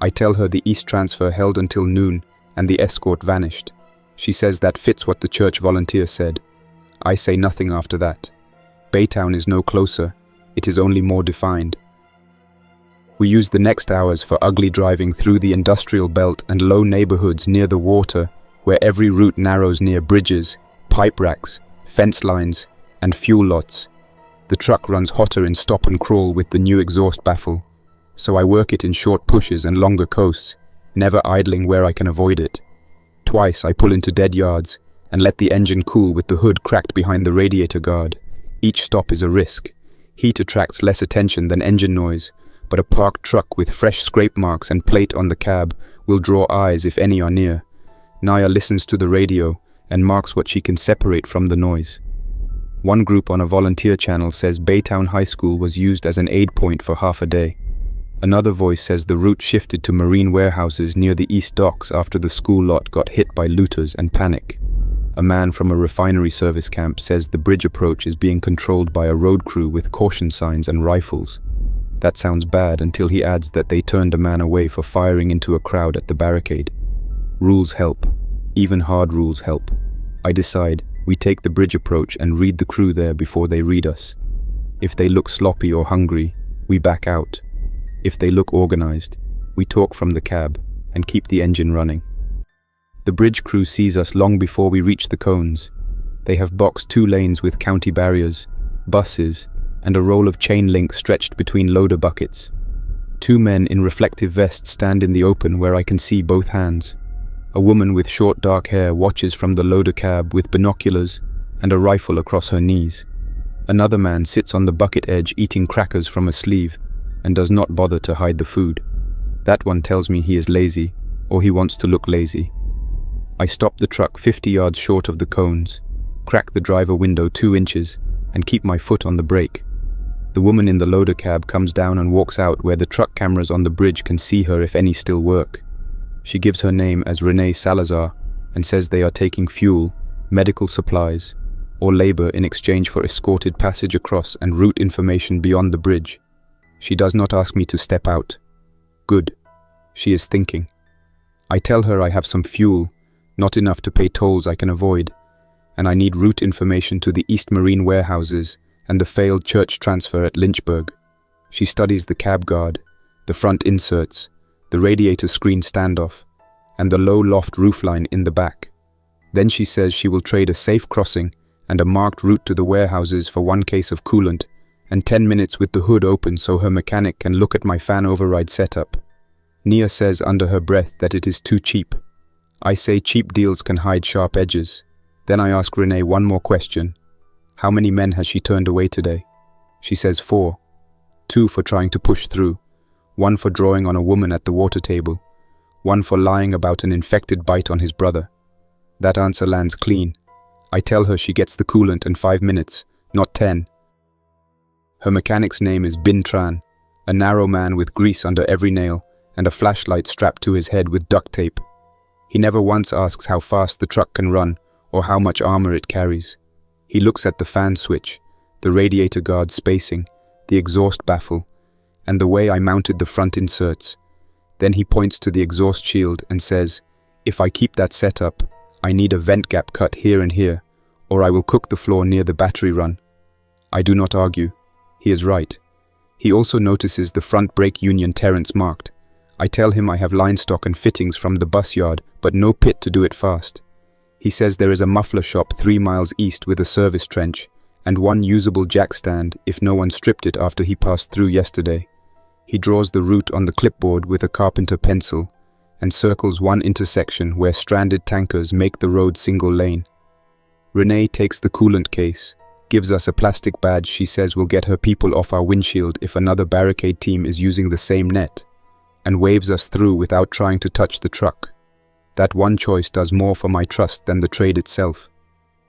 I tell her the East transfer held until noon, and the escort vanished. She says that fits what the church volunteer said. I say nothing after that. Baytown is no closer, it is only more defined. We use the next hours for ugly driving through the industrial belt and low neighborhoods near the water, where every route narrows near bridges, pipe racks, fence lines, and fuel lots. The truck runs hotter in stop and crawl with the new exhaust baffle, so I work it in short pushes and longer coasts, never idling where I can avoid it. Twice I pull into dead yards and let the engine cool with the hood cracked behind the radiator guard. Each stop is a risk. Heat attracts less attention than engine noise, but a parked truck with fresh scrape marks and plate on the cab will draw eyes if any are near. Naya listens to the radio and marks what she can separate from the noise. One group on a volunteer channel says Baytown High School was used as an aid point for half a day. Another voice says the route shifted to marine warehouses near the east docks after the school lot got hit by looters and panic. A man from a refinery service camp says the bridge approach is being controlled by a road crew with caution signs and rifles. That sounds bad until he adds that they turned a man away for firing into a crowd at the barricade. Rules help. Even hard rules help. I decide we take the bridge approach and read the crew there before they read us. If they look sloppy or hungry, we back out. If they look organized, we talk from the cab and keep the engine running. The bridge crew sees us long before we reach the cones. They have boxed 2 lanes with county barriers, buses, and a roll of chain link stretched between loader buckets. 2 men in reflective vests stand in the open where I can see both hands. A woman with short dark hair watches from the loader cab with binoculars and a rifle across her knees. Another man sits on the bucket edge eating crackers from a sleeve and does not bother to hide the food. That one tells me he is lazy, or he wants to look lazy. I stop the truck 50 yards short of the cones, crack the driver window 2 inches, and keep my foot on the brake. The woman in the loader cab comes down and walks out where the truck cameras on the bridge can see her if any still work. She gives her name as Renee Salazar and says they are taking fuel, medical supplies, or labor in exchange for escorted passage across and route information beyond the bridge. She does not ask me to step out. Good. She is thinking. I tell her I have some fuel, not enough to pay tolls I can avoid, and I need route information to the East Marine warehouses and the failed church transfer at Lynchburg. She studies the cab guard, the front inserts, the radiator screen standoff, and the low loft roofline in the back. Then she says she will trade a safe crossing and a marked route to the warehouses for 1 case of coolant and 10 minutes with the hood open so her mechanic can look at my fan override setup. Nia says under her breath that it is too cheap. I say cheap deals can hide sharp edges. Then I ask Renee one more question. How many men has she turned away today? She says 4. 2 for trying to push through. 1 for drawing on a woman at the water table. 1 for lying about an infected bite on his brother. That answer lands clean. I tell her she gets the coolant in 5 minutes, not 10. Her mechanic's name is Bin Tran, a narrow man with grease under every nail and a flashlight strapped to his head with duct tape. He never once asks how fast the truck can run or how much armor it carries. He looks at the fan switch, the radiator guard spacing, the exhaust baffle, and the way I mounted the front inserts. Then he points to the exhaust shield and says, "If I keep that set up, I need a vent gap cut here and here, or I will cook the floor near the battery run." I do not argue. He is right. He also notices the front brake union Terrence marked. I tell him I have line stock and fittings from the bus yard, but no pit to do it fast. He says there is a muffler shop 3 miles east with a service trench, and one usable jack stand if no one stripped it after he passed through yesterday. He draws the route on the clipboard with a carpenter pencil, and circles one intersection where stranded tankers make the road single lane. Renee takes the coolant case, gives us a plastic badge she says will get her people off our windshield if another barricade team is using the same net, and waves us through without trying to touch the truck. That one choice does more for my trust than the trade itself.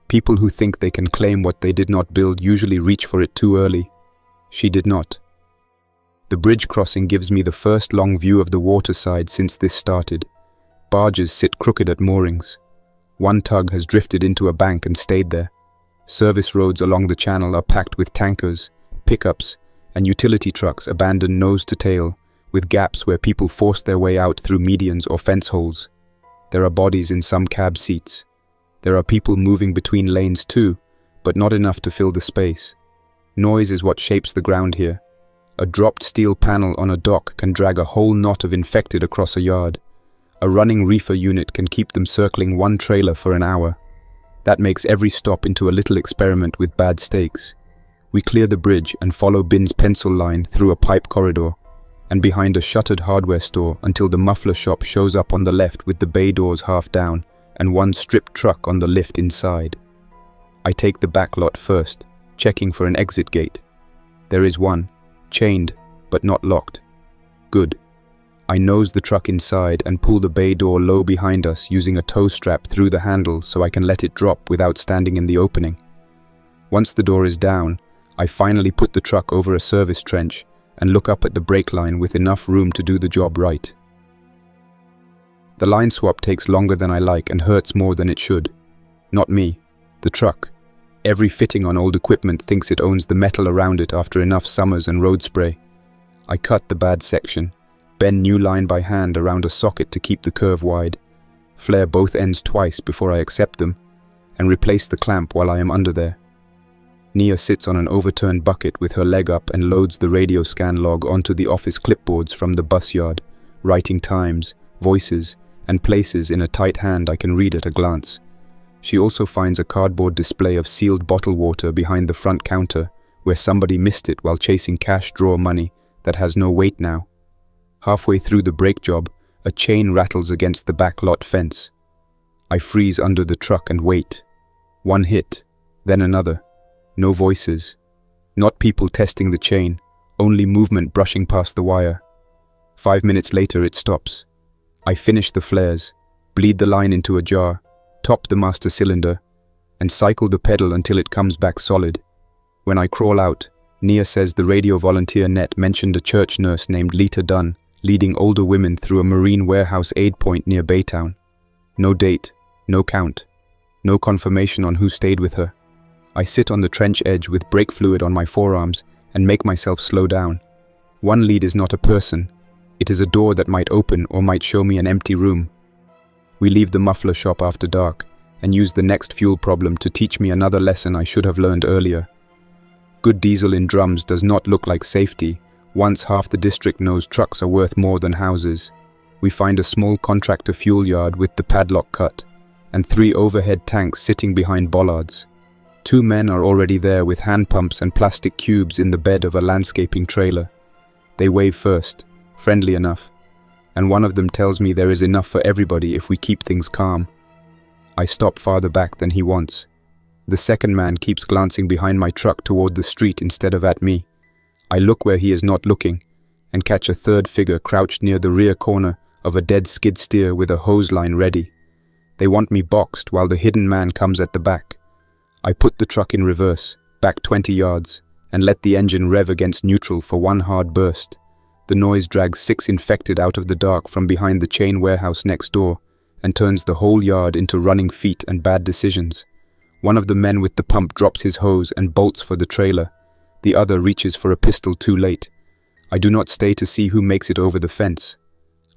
People who think they can claim what they did not build usually reach for it too early. She did not. The bridge crossing gives me the first long view of the waterside since this started. Barges sit crooked at moorings. One tug has drifted into a bank and stayed there. Service roads along the channel are packed with tankers, pickups, and utility trucks abandoned nose to tail, with gaps where people force their way out through medians or fence holes. There are bodies in some cab seats. There are people moving between lanes too, but not enough to fill the space. Noise is what shapes the ground here. A dropped steel panel on a dock can drag a whole knot of infected across a yard. A running reefer unit can keep them circling one trailer for an hour. That makes every stop into a little experiment with bad steaks. We clear the bridge and follow Bin's pencil line through a pipe corridor, and behind a shuttered hardware store until the muffler shop shows up on the left with the bay doors half down and one stripped truck on the lift inside. I take the back lot first, checking for an exit gate. There is one, chained but not locked. Good. I nose the truck inside and pull the bay door low behind us using a tow strap through the handle so I can let it drop without standing in the opening. Once the door is down, I finally put the truck over a service trench and look up at the brake line with enough room to do the job right. The line swap takes longer than I like and hurts more than it should. Not me, the truck. Every fitting on old equipment thinks it owns the metal around it after enough summers and road spray. I cut the bad section, bend new line by hand around a socket to keep the curve wide, flare both ends twice before I accept them, and replace the clamp while I am under there. Nia sits on an overturned bucket with her leg up and loads the radio scan log onto the office clipboards from the bus yard, writing times, voices, and places in a tight hand I can read at a glance. She also finds a cardboard display of sealed bottled water behind the front counter, where somebody missed it while chasing cash drawer money that has no weight now. Halfway through the brake job, a chain rattles against the back lot fence. I freeze under the truck and wait. One hit, then another. No voices. Not people testing the chain, only movement brushing past the wire. 5 minutes later it stops. I finish the flares, bleed the line into a jar, top the master cylinder, and cycle the pedal until it comes back solid. When I crawl out, Nia says the radio volunteer net mentioned a church nurse named Lita Dunn leading older women through a marine warehouse aid point near Baytown. No date, no count, no confirmation on who stayed with her. I sit on the trench edge with brake fluid on my forearms and make myself slow down. One lead is not a person. It is a door that might open or might show me an empty room. We leave the muffler shop after dark and use the next fuel problem to teach me another lesson I should have learned earlier. Good diesel in drums does not look like safety once half the district knows trucks are worth more than houses. We find a small contractor fuel yard with the padlock cut and 3 overhead tanks sitting behind bollards. 2 men are already there with hand pumps and plastic cubes in the bed of a landscaping trailer. They wave first, friendly enough, and one of them tells me there is enough for everybody if we keep things calm. I stop farther back than he wants. The second man keeps glancing behind my truck toward the street instead of at me. I look where he is not looking, and catch a third figure crouched near the rear corner of a dead skid steer with a hose line ready. They want me boxed while the hidden man comes at the back. I put the truck in reverse, back 20 yards, and let the engine rev against neutral for one hard burst. The noise drags 6 infected out of the dark from behind the chain warehouse next door and turns the whole yard into running feet and bad decisions. One of the men with the pump drops his hose and bolts for the trailer. The other reaches for a pistol too late. I do not stay to see who makes it over the fence.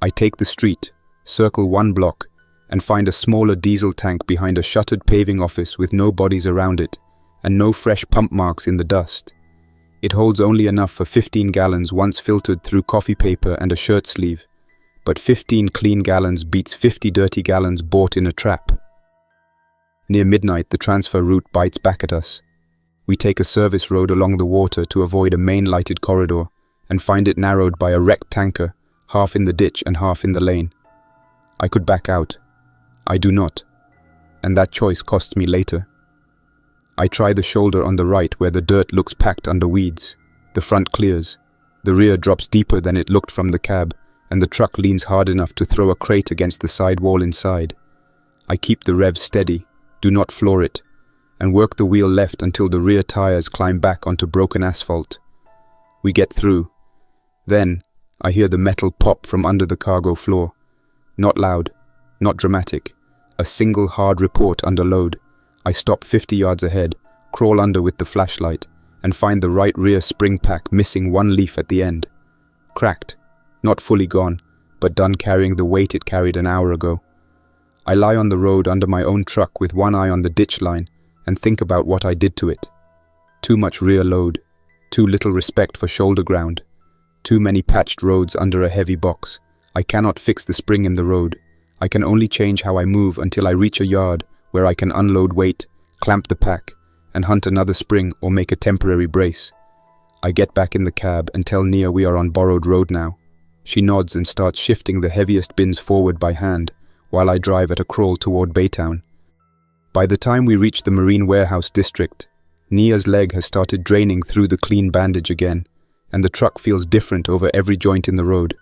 I take the street, circle 1 block, and find a smaller diesel tank behind a shuttered paving office with no bodies around it, and no fresh pump marks in the dust. It holds only enough for 15 gallons once filtered through coffee paper and a shirt sleeve, but 15 clean gallons beats 50 dirty gallons bought in a trap. Near midnight, the transfer route bites back at us. We take a service road along the water to avoid a main lighted corridor and find it narrowed by a wrecked tanker, half in the ditch and half in the lane. I could back out. I do not, and that choice costs me later. I try the shoulder on the right where the dirt looks packed under weeds. The front clears. The rear drops deeper than it looked from the cab, and the truck leans hard enough to throw a crate against the side wall inside. I keep the rev steady, do not floor it, and work the wheel left until the rear tires climb back onto broken asphalt. We get through. Then, I hear the metal pop from under the cargo floor. Not loud, not dramatic. A single hard report under load. I stop 50 yards ahead, crawl under with the flashlight, and find the right rear spring pack missing 1 leaf at the end. Cracked, not fully gone, but done carrying the weight it carried an hour ago. I lie on the road under my own truck with one eye on the ditch line and think about what I did to it. Too much rear load, too little respect for shoulder ground, too many patched roads under a heavy box. I cannot fix the spring in the road. I can only change how I move until I reach a yard where I can unload weight, clamp the pack, and hunt another spring or make a temporary brace. I get back in the cab and tell Nia we are on borrowed road now. She nods and starts shifting the heaviest bins forward by hand, while I drive at a crawl toward Baytown. By the time we reach the Marine Warehouse district, Nia's leg has started draining through the clean bandage again, and the truck feels different over every joint in the road.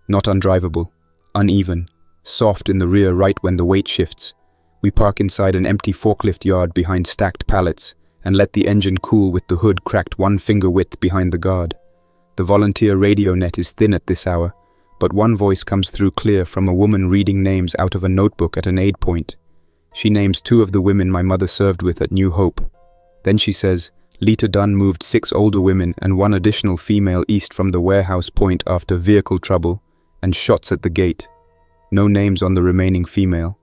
Not undrivable, uneven, soft in the rear right when the weight shifts. We park inside an empty forklift yard behind stacked pallets and let the engine cool with the hood cracked 1 finger width behind the guard. The volunteer radio net is thin at this hour, but one voice comes through clear from a woman reading names out of a notebook at an aid point. She names 2 of the women my mother served with at New Hope. Then she says, Lita Dunn moved 6 older women and 1 additional female east from the warehouse point after vehicle trouble and shots at the gate. No names on the remaining female.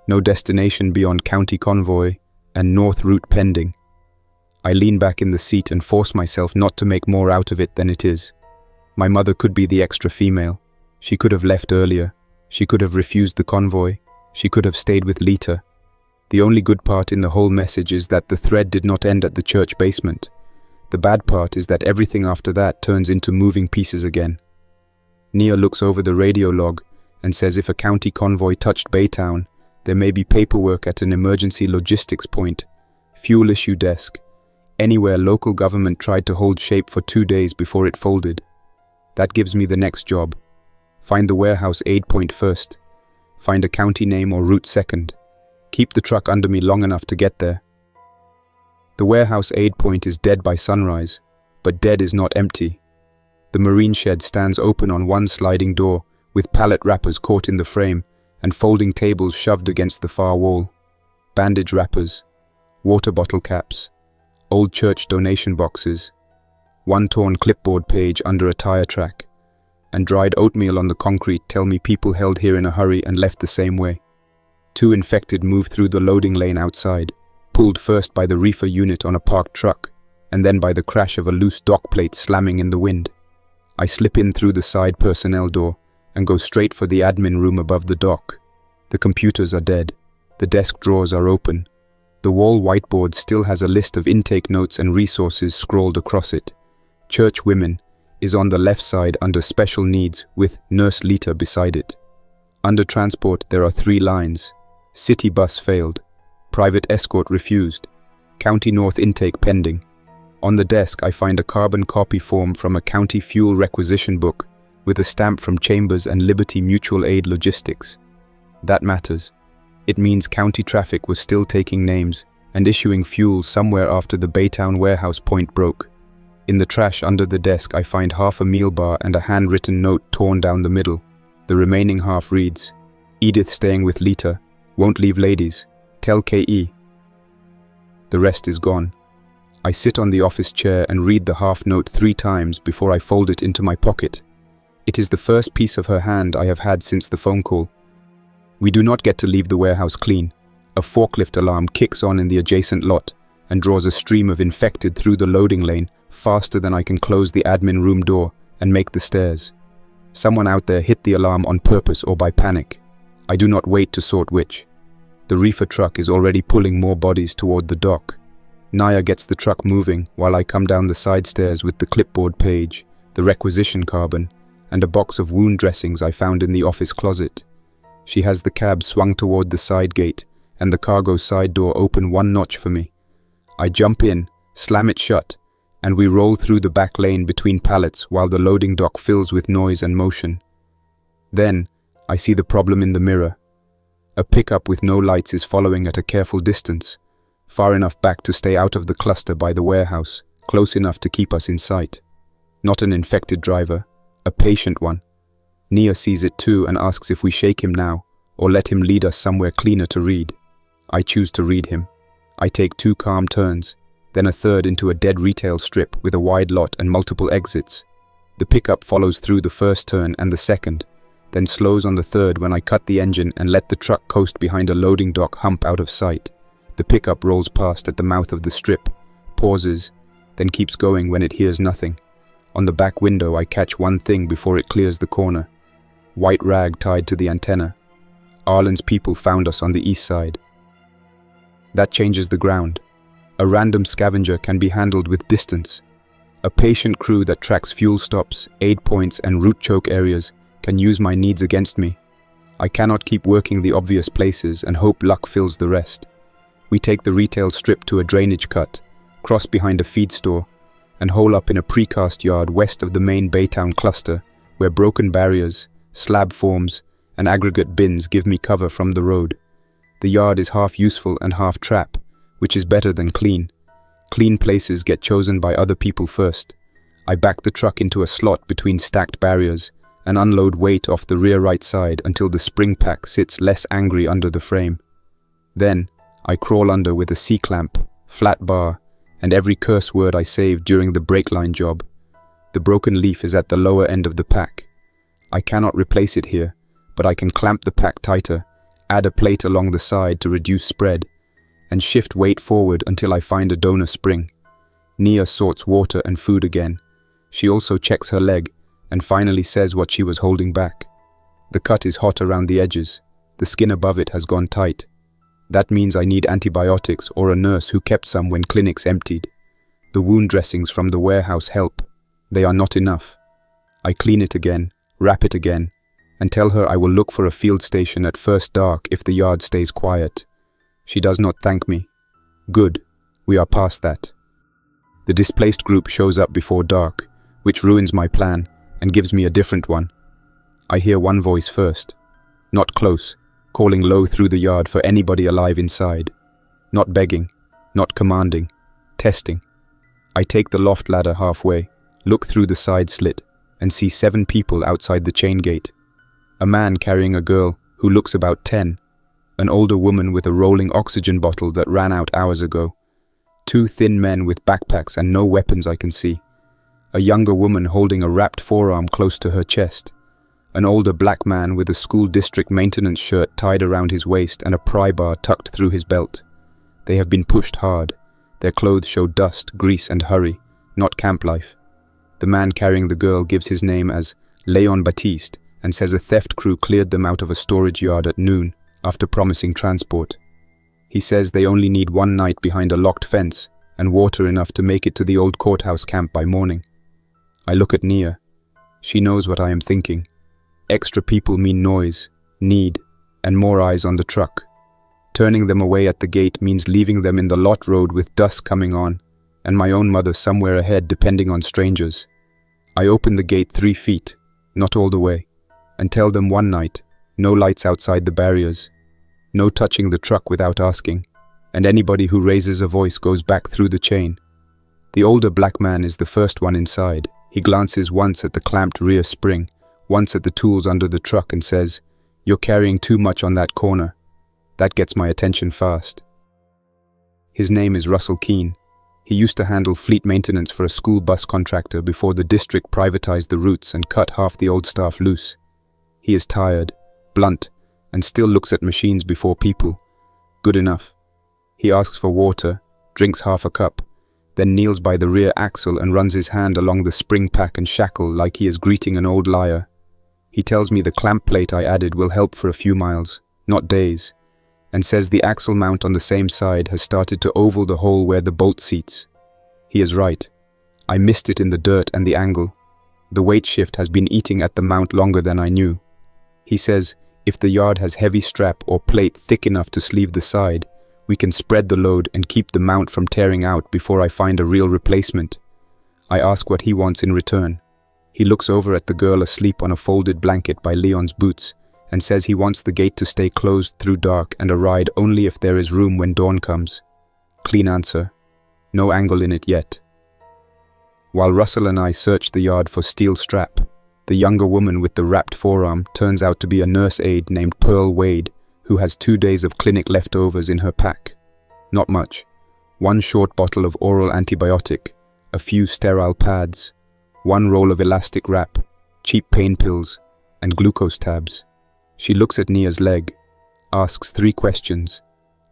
No destination beyond county convoy and north route pending. I lean back in the seat and force myself not to make more out of it than it is. My mother could be the extra female. She could have left earlier. She could have refused the convoy. She could have stayed with Lita. The only good part in the whole message is that the thread did not end at the church basement. The bad part is that everything after that turns into moving pieces again. Nia looks over the radio log and says if a county convoy touched Baytown, there may be paperwork at an emergency logistics point, fuel issue desk, anywhere local government tried to hold shape for 2 days before it folded. That gives me the next job. Find the warehouse aid point first. Find a county name or route second. Keep the truck under me long enough to get there. The warehouse aid point is dead by sunrise, but dead is not empty. The marine shed stands open on 1 sliding door, with pallet wrappers caught in the frame, and folding tables shoved against the far wall. Bandage wrappers, water bottle caps, old church donation boxes, 1 torn clipboard page under a tire track, and dried oatmeal on the concrete tell me people held here in a hurry and left the same way. 2 infected move through the loading lane outside, pulled first by the reefer unit on a parked truck, and then by the crash of a loose dock plate slamming in the wind. I slip in through the side personnel door and go straight for the admin room above the dock. The computers are dead. The desk drawers are open. The wall whiteboard still has a list of intake notes and resources scrawled across it. Church Women is on the left side under Special Needs with Nurse Lita beside it. Under Transport there are 3 lines. City bus failed. Private escort refused. County North intake pending. On the desk I find a carbon copy form from a county fuel requisition book with a stamp from Chambers and Liberty Mutual Aid Logistics. That matters. It means county traffic was still taking names and issuing fuel somewhere after the Baytown warehouse point broke. In the trash under the desk, I find half a meal bar and a handwritten note torn down the middle. The remaining half reads, "Edith staying with Lita. Won't leave ladies. Tell KE." The rest is gone. I sit on the office chair and read the half note 3 times before I fold it into my pocket. It is the first piece of her hand I have had since the phone call. We do not get to leave the warehouse clean. A forklift alarm kicks on in the adjacent lot and draws a stream of infected through the loading lane faster than I can close the admin room door and make the stairs. Someone out there hit the alarm on purpose or by panic. I do not wait to sort which. The reefer truck is already pulling more bodies toward the dock. Naya gets the truck moving while I come down the side stairs with the clipboard page, the requisition carbon, and a box of wound dressings I found in the office closet. She has the cab swung toward the side gate and the cargo side door open 1 notch for me. I jump in, slam it shut, and we roll through the back lane between pallets while the loading dock fills with noise and motion. Then, I see the problem in the mirror. A pickup with no lights is following at a careful distance, far enough back to stay out of the cluster by the warehouse, close enough to keep us in sight. Not an infected driver, a patient one. Nia sees it too and asks if we shake him now, or let him lead us somewhere cleaner to read. I choose to read him. I take 2 calm turns, then a third into a dead retail strip with a wide lot and multiple exits. The pickup follows through the first turn and the second, then slows on the third when I cut the engine and let the truck coast behind a loading dock hump out of sight. The pickup rolls past at the mouth of the strip, pauses, then keeps going when it hears nothing. On the back window I catch one thing before it clears the corner. White rag tied to the antenna. Arlen's people found us on the east side. That changes the ground. A random scavenger can be handled with distance. A patient crew that tracks fuel stops, aid points and route choke areas can use my needs against me. I cannot keep working the obvious places and hope luck fills the rest. We take the retail strip to a drainage cut, cross behind a feed store, and hole up in a precast yard west of the main Baytown cluster, where broken barriers, slab forms, and aggregate bins give me cover from the road. The yard is half useful and half trap, which is better than clean. Clean places get chosen by other people first. I back the truck into a slot between stacked barriers and unload weight off the rear right side until the spring pack sits less angry under the frame. Then, I crawl under with a C-clamp, flat bar, and every curse word I saved during the brake line job. The broken leaf is at the lower end of the pack. I cannot replace it here, but I can clamp the pack tighter, add a plate along the side to reduce spread, and shift weight forward until I find a donor spring. Nia sorts water and food again. She also checks her leg, and finally says what she was holding back. The cut is hot around the edges. The skin above it has gone tight. That means I need antibiotics or a nurse who kept some when clinics emptied. The wound dressings from the warehouse help. They are not enough. I clean it again, wrap it again, and tell her I will look for a field station at first dark if the yard stays quiet. She does not thank me. Good, we are past that. The displaced group shows up before dark, which ruins my plan and gives me a different one. I hear one voice first. Not close, calling low through the yard for anybody alive inside. Not begging, not commanding, testing. I take the loft ladder halfway, look through the side slit, and see 7 people outside the chain gate. A man carrying a girl who looks about 10, an older woman with a rolling oxygen bottle that ran out hours ago, 2 thin men with backpacks and no weapons I can see, a younger woman holding a wrapped forearm close to her chest, an older black man with a school district maintenance shirt tied around his waist and a pry bar tucked through his belt. They have been pushed hard. Their clothes show dust, grease and hurry, not camp life. The man carrying the girl gives his name as Leon Baptiste and says a theft crew cleared them out of a storage yard at noon after promising transport. He says they only need 1 night behind a locked fence and water enough to make it to the old courthouse camp by morning. I look at Nia. She knows what I am thinking. Extra people mean noise, need, and more eyes on the truck. Turning them away at the gate means leaving them in the lot road with dusk coming on, and my own mother somewhere ahead depending on strangers. I open the gate 3 feet, not all the way, and tell them 1 night, no lights outside the barriers, no touching the truck without asking, and anybody who raises a voice goes back through the chain. The older black man is the first one inside. He glances once at the clamped rear spring, once at the tools under the truck and says, "You're carrying too much on that corner." That gets my attention fast. His name is Russell Keene. He used to handle fleet maintenance for a school bus contractor before the district privatized the routes and cut half the old staff loose. He is tired, blunt, and still looks at machines before people. Good enough. He asks for water, drinks half a cup, then kneels by the rear axle and runs his hand along the spring pack and shackle like he is greeting an old liar. He tells me the clamp plate I added will help for a few miles, not days, and says the axle mount on the same side has started to oval the hole where the bolt seats. He is right. I missed it in the dirt and the angle. The weight shift has been eating at the mount longer than I knew. He says if the yard has heavy strap or plate thick enough to sleeve the side, we can spread the load and keep the mount from tearing out before I find a real replacement. I ask what he wants in return. He looks over at the girl asleep on a folded blanket by Leon's boots and says he wants the gate to stay closed through dark and a ride only if there is room when dawn comes. Clean answer. No angle in it yet. While Russell and I search the yard for steel strap, the younger woman with the wrapped forearm turns out to be a nurse aide named Pearl Wade, who has 2 days of clinic leftovers in her pack. Not much. 1 short bottle of oral antibiotic, a few sterile pads, 1 roll of elastic wrap, cheap pain pills, and glucose tabs. She looks at Nia's leg, asks 3 questions,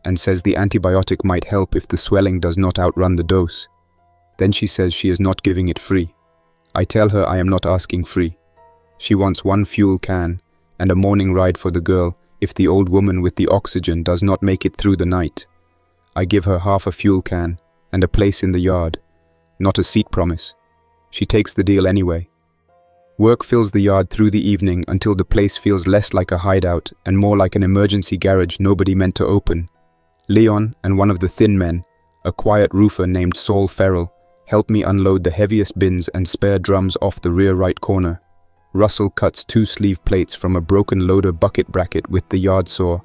and says the antibiotic might help if the swelling does not outrun the dose. Then she says she is not giving it free. I tell her I am not asking free. She wants 1 fuel can and a morning ride for the girl if the old woman with the oxygen does not make it through the night. I give her half a fuel can and a place in the yard, not a seat promise. She takes the deal anyway. Work fills the yard through the evening until the place feels less like a hideout and more like an emergency garage nobody meant to open. Leon and one of the thin men, a quiet roofer named Saul Farrell, help me unload the heaviest bins and spare drums off the rear right corner. Russell cuts 2 sleeve plates from a broken loader bucket bracket with the yard saw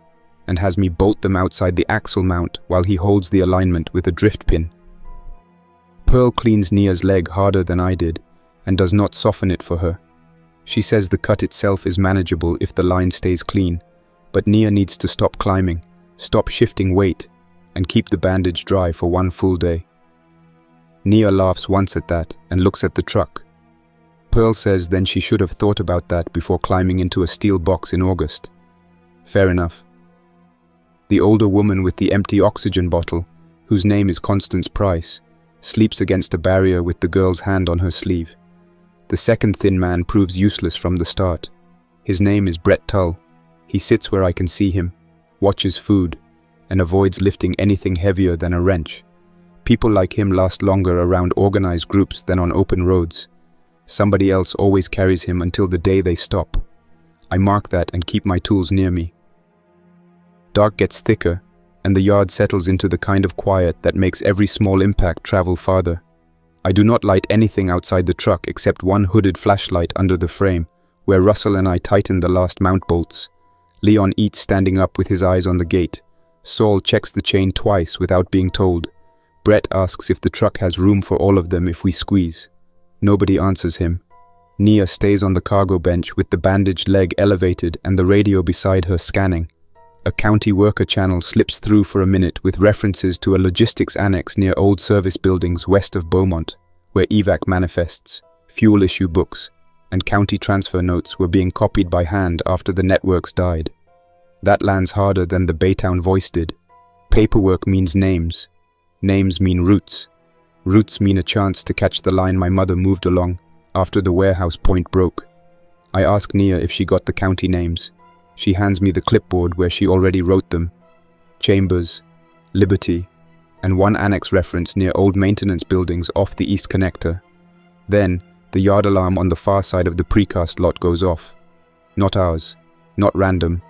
and has me bolt them outside the axle mount while he holds the alignment with a drift pin. Pearl cleans Nia's leg harder than I did and does not soften it for her. She says the cut itself is manageable if the line stays clean, but Nia needs to stop climbing, stop shifting weight, and keep the bandage dry for 1 full day. Nia laughs once at that and looks at the truck. Pearl says then she should have thought about that before climbing into a steel box in August. Fair enough. The older woman with the empty oxygen bottle, whose name is Constance Price, sleeps against a barrier with the girl's hand on her sleeve. The second thin man proves useless from the start. His name is Brett Tull. He sits where I can see him, watches food, and avoids lifting anything heavier than a wrench. People like him last longer around organized groups than on open roads. Somebody else always carries him until the day they stop. I mark that and keep my tools near me. Dark gets thicker, and the yard settles into the kind of quiet that makes every small impact travel farther. I do not light anything outside the truck except 1 hooded flashlight under the frame, where Russell and I tighten the last mount bolts. Leon eats standing up with his eyes on the gate. Saul checks the chain twice without being told. Brett asks if the truck has room for all of them if we squeeze. Nobody answers him. Nia stays on the cargo bench with the bandaged leg elevated and the radio beside her scanning. A county worker channel slips through for a minute with references to a logistics annex near old service buildings west of Beaumont, where evac manifests, fuel issue books, and county transfer notes were being copied by hand after the networks died. That lands harder than the Baytown voice did. Paperwork means names. Names mean routes. Routes mean a chance to catch the line my mother moved along after the warehouse point broke. I ask Nia if she got the county names. She hands me the clipboard where she already wrote them. Chambers, Liberty, and 1 annex reference near old maintenance buildings off the east connector. Then, the yard alarm on the far side of the precast lot goes off. Not ours, not random.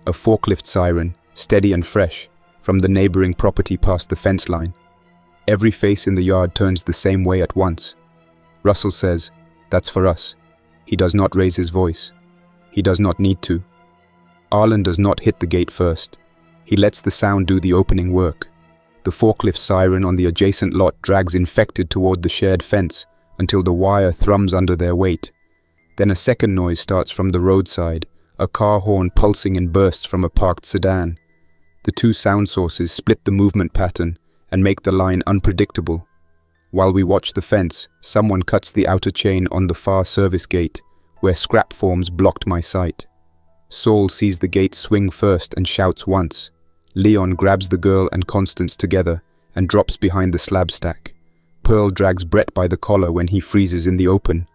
A forklift siren, steady and fresh, from the neighboring property past the fence line. Every face in the yard turns the same way at once. Russell says, "That's for us." He does not raise his voice. He does not need to. Arlen does not hit the gate first. He lets the sound do the opening work. The forklift siren on the adjacent lot drags infected toward the shared fence until the wire thrums under their weight. Then a second noise starts from the roadside, a car horn pulsing in bursts from a parked sedan. The two sound sources split the movement pattern and make the line unpredictable. While we watch the fence, someone cuts the outer chain on the far service gate, where scrap forms blocked my sight. Saul sees the gate swing first and shouts once. Leon grabs the girl and Constance together and drops behind the slab stack. Pearl drags Brett by the collar when he freezes in the open.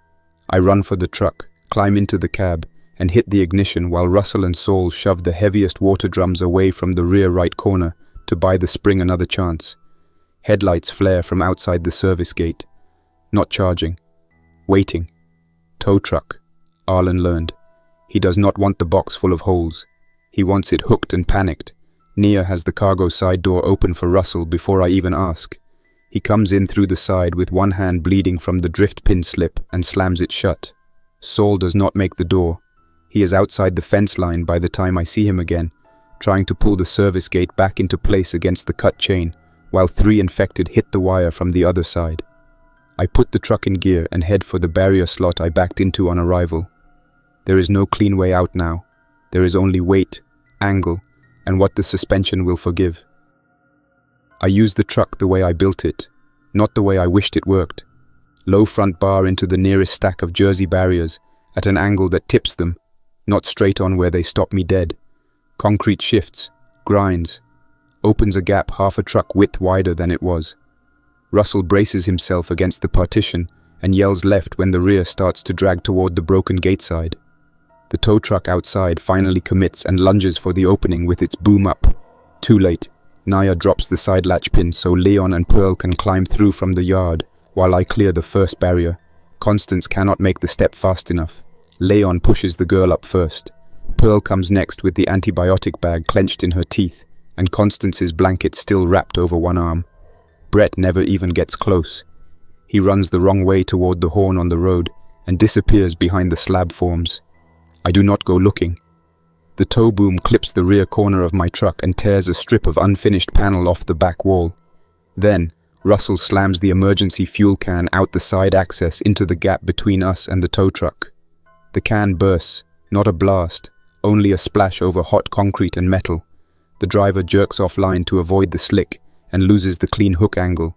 I run for the truck, climb into the cab, and hit the ignition while Russell and Saul shove the heaviest water drums away from the rear right corner to buy the spring another chance. Headlights flare from outside the service gate. Not charging. Waiting. Tow truck. Arlen learned. He does not want the box full of holes. He wants it hooked and panicked. Nia has the cargo side door open for Russell before I even ask. He comes in through the side with one hand bleeding from the drift pin slip and slams it shut. Saul does not make the door. He is outside the fence line by the time I see him again, trying to pull the service gate back into place against the cut chain, while 3 infected hit the wire from the other side. I put the truck in gear and head for the barrier slot I backed into on arrival. There is no clean way out now. There is only weight, angle, and what the suspension will forgive. I use the truck the way I built it, not the way I wished it worked. Low front bar into the nearest stack of Jersey barriers, at an angle that tips them, not straight on where they stop me dead. Concrete shifts, grinds, opens a gap half a truck width wider than it was. Russell braces himself against the partition and yells left when the rear starts to drag toward the broken gate side. The tow truck outside finally commits and lunges for the opening with its boom up. Too late. Naya drops the side latch pin so Leon and Pearl can climb through from the yard while I clear the first barrier. Constance cannot make the step fast enough. Leon pushes the girl up first. Pearl comes next with the antibiotic bag clenched in her teeth and Constance's blanket still wrapped over one arm. Brett never even gets close. He runs the wrong way toward the horn on the road and disappears behind the slab forms. I do not go looking. The tow boom clips the rear corner of my truck and tears a strip of unfinished panel off the back wall. Then, Russell slams the emergency fuel can out the side access into the gap between us and the tow truck. The can bursts, not a blast, only a splash over hot concrete and metal. The driver jerks offline to avoid the slick and loses the clean hook angle.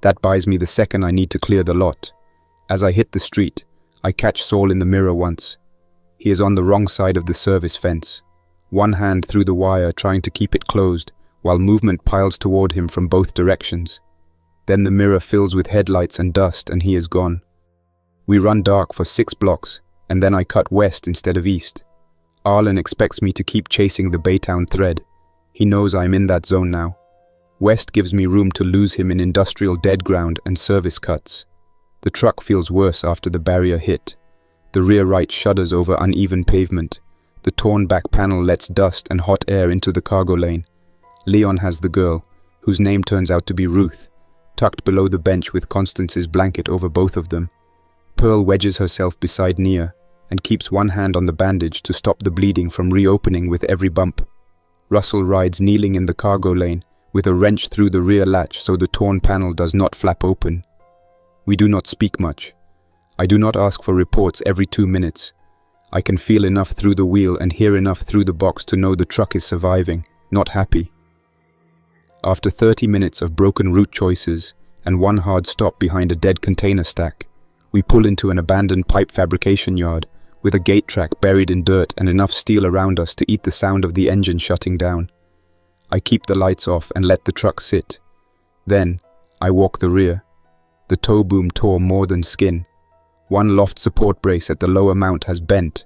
That buys me the second I need to clear the lot. As I hit the street, I catch Saul in the mirror once. He is on the wrong side of the service fence, one hand through the wire trying to keep it closed, while movement piles toward him from both directions. Then the mirror fills with headlights and dust and he is gone. We run dark for 6 blocks, and then I cut west instead of east. Arlen expects me to keep chasing the Baytown thread. He knows I am in that zone now. West gives me room to lose him in industrial dead ground and service cuts. The truck feels worse after the barrier hit. The rear right shudders over uneven pavement. The torn back panel lets dust and hot air into the cargo lane. Leon has the girl, whose name turns out to be Ruth, tucked below the bench with Constance's blanket over both of them. Pearl wedges herself beside Nia and keeps one hand on the bandage to stop the bleeding from reopening with every bump. Russell rides kneeling in the cargo lane with a wrench through the rear latch so the torn panel does not flap open. We do not speak much. I do not ask for reports every 2 minutes. I can feel enough through the wheel and hear enough through the box to know the truck is surviving, not happy. After 30 minutes of broken route choices and one hard stop behind a dead container stack, we pull into an abandoned pipe fabrication yard with a gate track buried in dirt and enough steel around us to eat the sound of the engine shutting down. I keep the lights off and let the truck sit. Then, I walk the rear. The tow boom tore more than skin. One loft support brace at the lower mount has bent.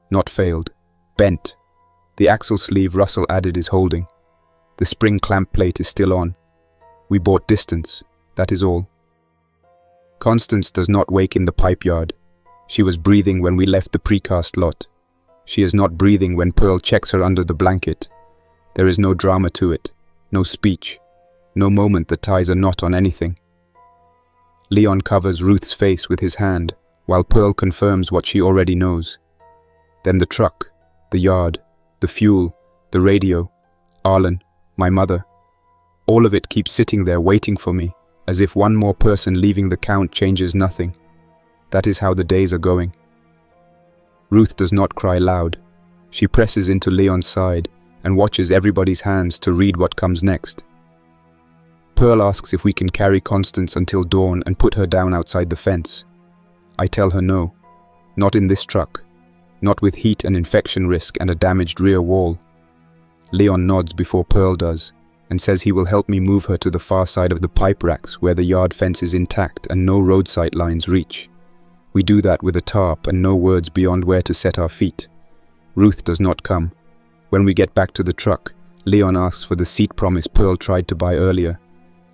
Not failed. Bent. The axle sleeve Russell added is holding. The spring clamp plate is still on. We bought distance. That is all. Constance does not wake in the pipe yard. She was breathing when we left the precast lot. She is not breathing when Pearl checks her under the blanket. There is no drama to it. No speech. No moment that ties a knot on anything. Leon covers Ruth's face with his hand, while Pearl confirms what she already knows. Then the truck, the yard, the fuel, the radio, Arlen, my mother. All of it keeps sitting there waiting for me, as if one more person leaving the count changes nothing. That is how the days are going. Ruth does not cry loud. She presses into Leon's side and watches everybody's hands to read what comes next. Pearl asks if we can carry Constance until dawn and put her down outside the fence. I tell her no. Not in this truck. Not with heat and infection risk and a damaged rear wall. Leon nods before Pearl does, and says he will help me move her to the far side of the pipe racks where the yard fence is intact and no road sight lines reach. We do that with a tarp and no words beyond where to set our feet. Ruth does not come. When we get back to the truck, Leon asks for the seat promise Pearl tried to buy earlier.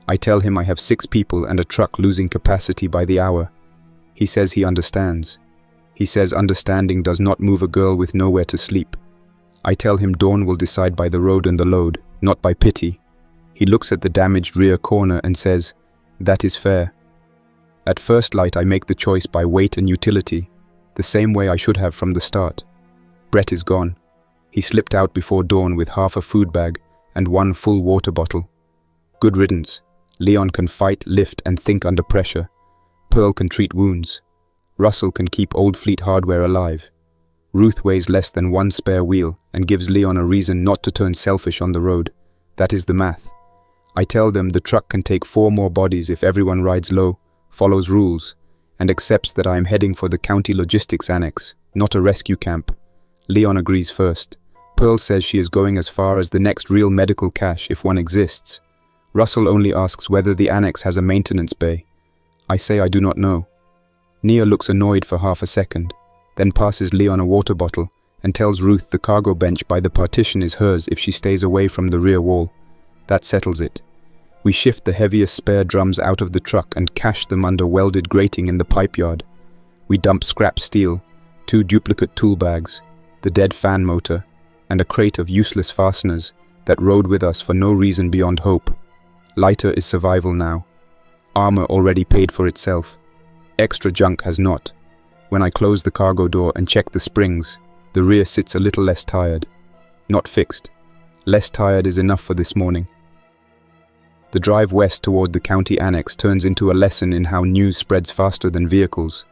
I tell him I have 6 people and a truck losing capacity by the hour. He says he understands. He says understanding does not move a girl with nowhere to sleep. I tell him Dawn will decide by the road and the load, not by pity. He looks at the damaged rear corner and says, "That is fair." At first light I make the choice by weight and utility, the same way I should have from the start. Brett is gone. He slipped out before dawn with half a food bag and 1 full water bottle. Good riddance. Leon can fight, lift and think under pressure. Pearl can treat wounds. Russell can keep Old Fleet hardware alive. Ruth weighs less than 1 spare wheel and gives Leon a reason not to turn selfish on the road. That is the math. I tell them the truck can take 4 more bodies if everyone rides low, follows rules, and accepts that I am heading for the county logistics annex, not a rescue camp. Leon agrees first. Pearl says she is going as far as the next real medical cache if one exists. Russell only asks whether the annex has a maintenance bay. I say I do not know. Nia looks annoyed for half a second, then passes Leon a water bottle and tells Ruth the cargo bench by the partition is hers if she stays away from the rear wall. That settles it. We shift the heaviest spare drums out of the truck and cache them under welded grating in the pipe yard. We dump scrap steel, 2 duplicate tool bags, the dead fan motor, and a crate of useless fasteners that rode with us for no reason beyond hope. Lighter is survival now. Armor already paid for itself. Extra junk has not. When I close the cargo door and check the springs, the rear sits a little less tired. Not fixed. Less tired is enough for this morning. The drive west toward the county annex turns into a lesson in how news spreads faster than vehicles.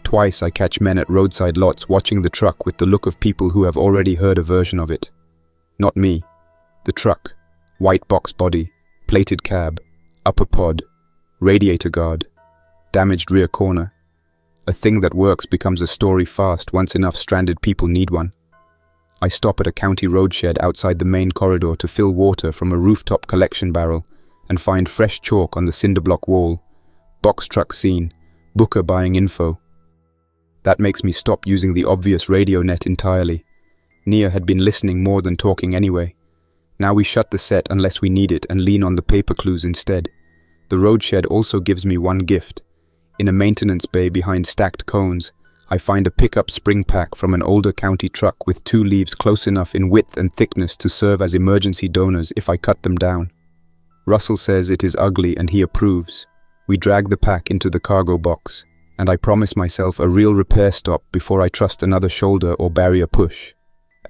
Twice I catch men at roadside lots watching the truck with the look of people who have already heard a version of it. Not me. The truck. White box body. Plated cab. Upper pod. Radiator guard. Damaged rear corner. A thing that works becomes a story fast once enough stranded people need one. I stop at a county road shed outside the main corridor to fill water from a rooftop collection barrel and find fresh chalk on the cinder block wall. Box truck scene. Booker buying info. That makes me stop using the obvious radio net entirely. Nia had been listening more than talking anyway. Now we shut the set unless we need it and lean on the paper clues instead. The road shed also gives me one gift. In a maintenance bay behind stacked cones, I find a pickup spring pack from an older county truck with 2 leaves close enough in width and thickness to serve as emergency donors if I cut them down. Russell says it is ugly and he approves. We drag the pack into the cargo box, and I promise myself a real repair stop before I trust another shoulder or barrier push.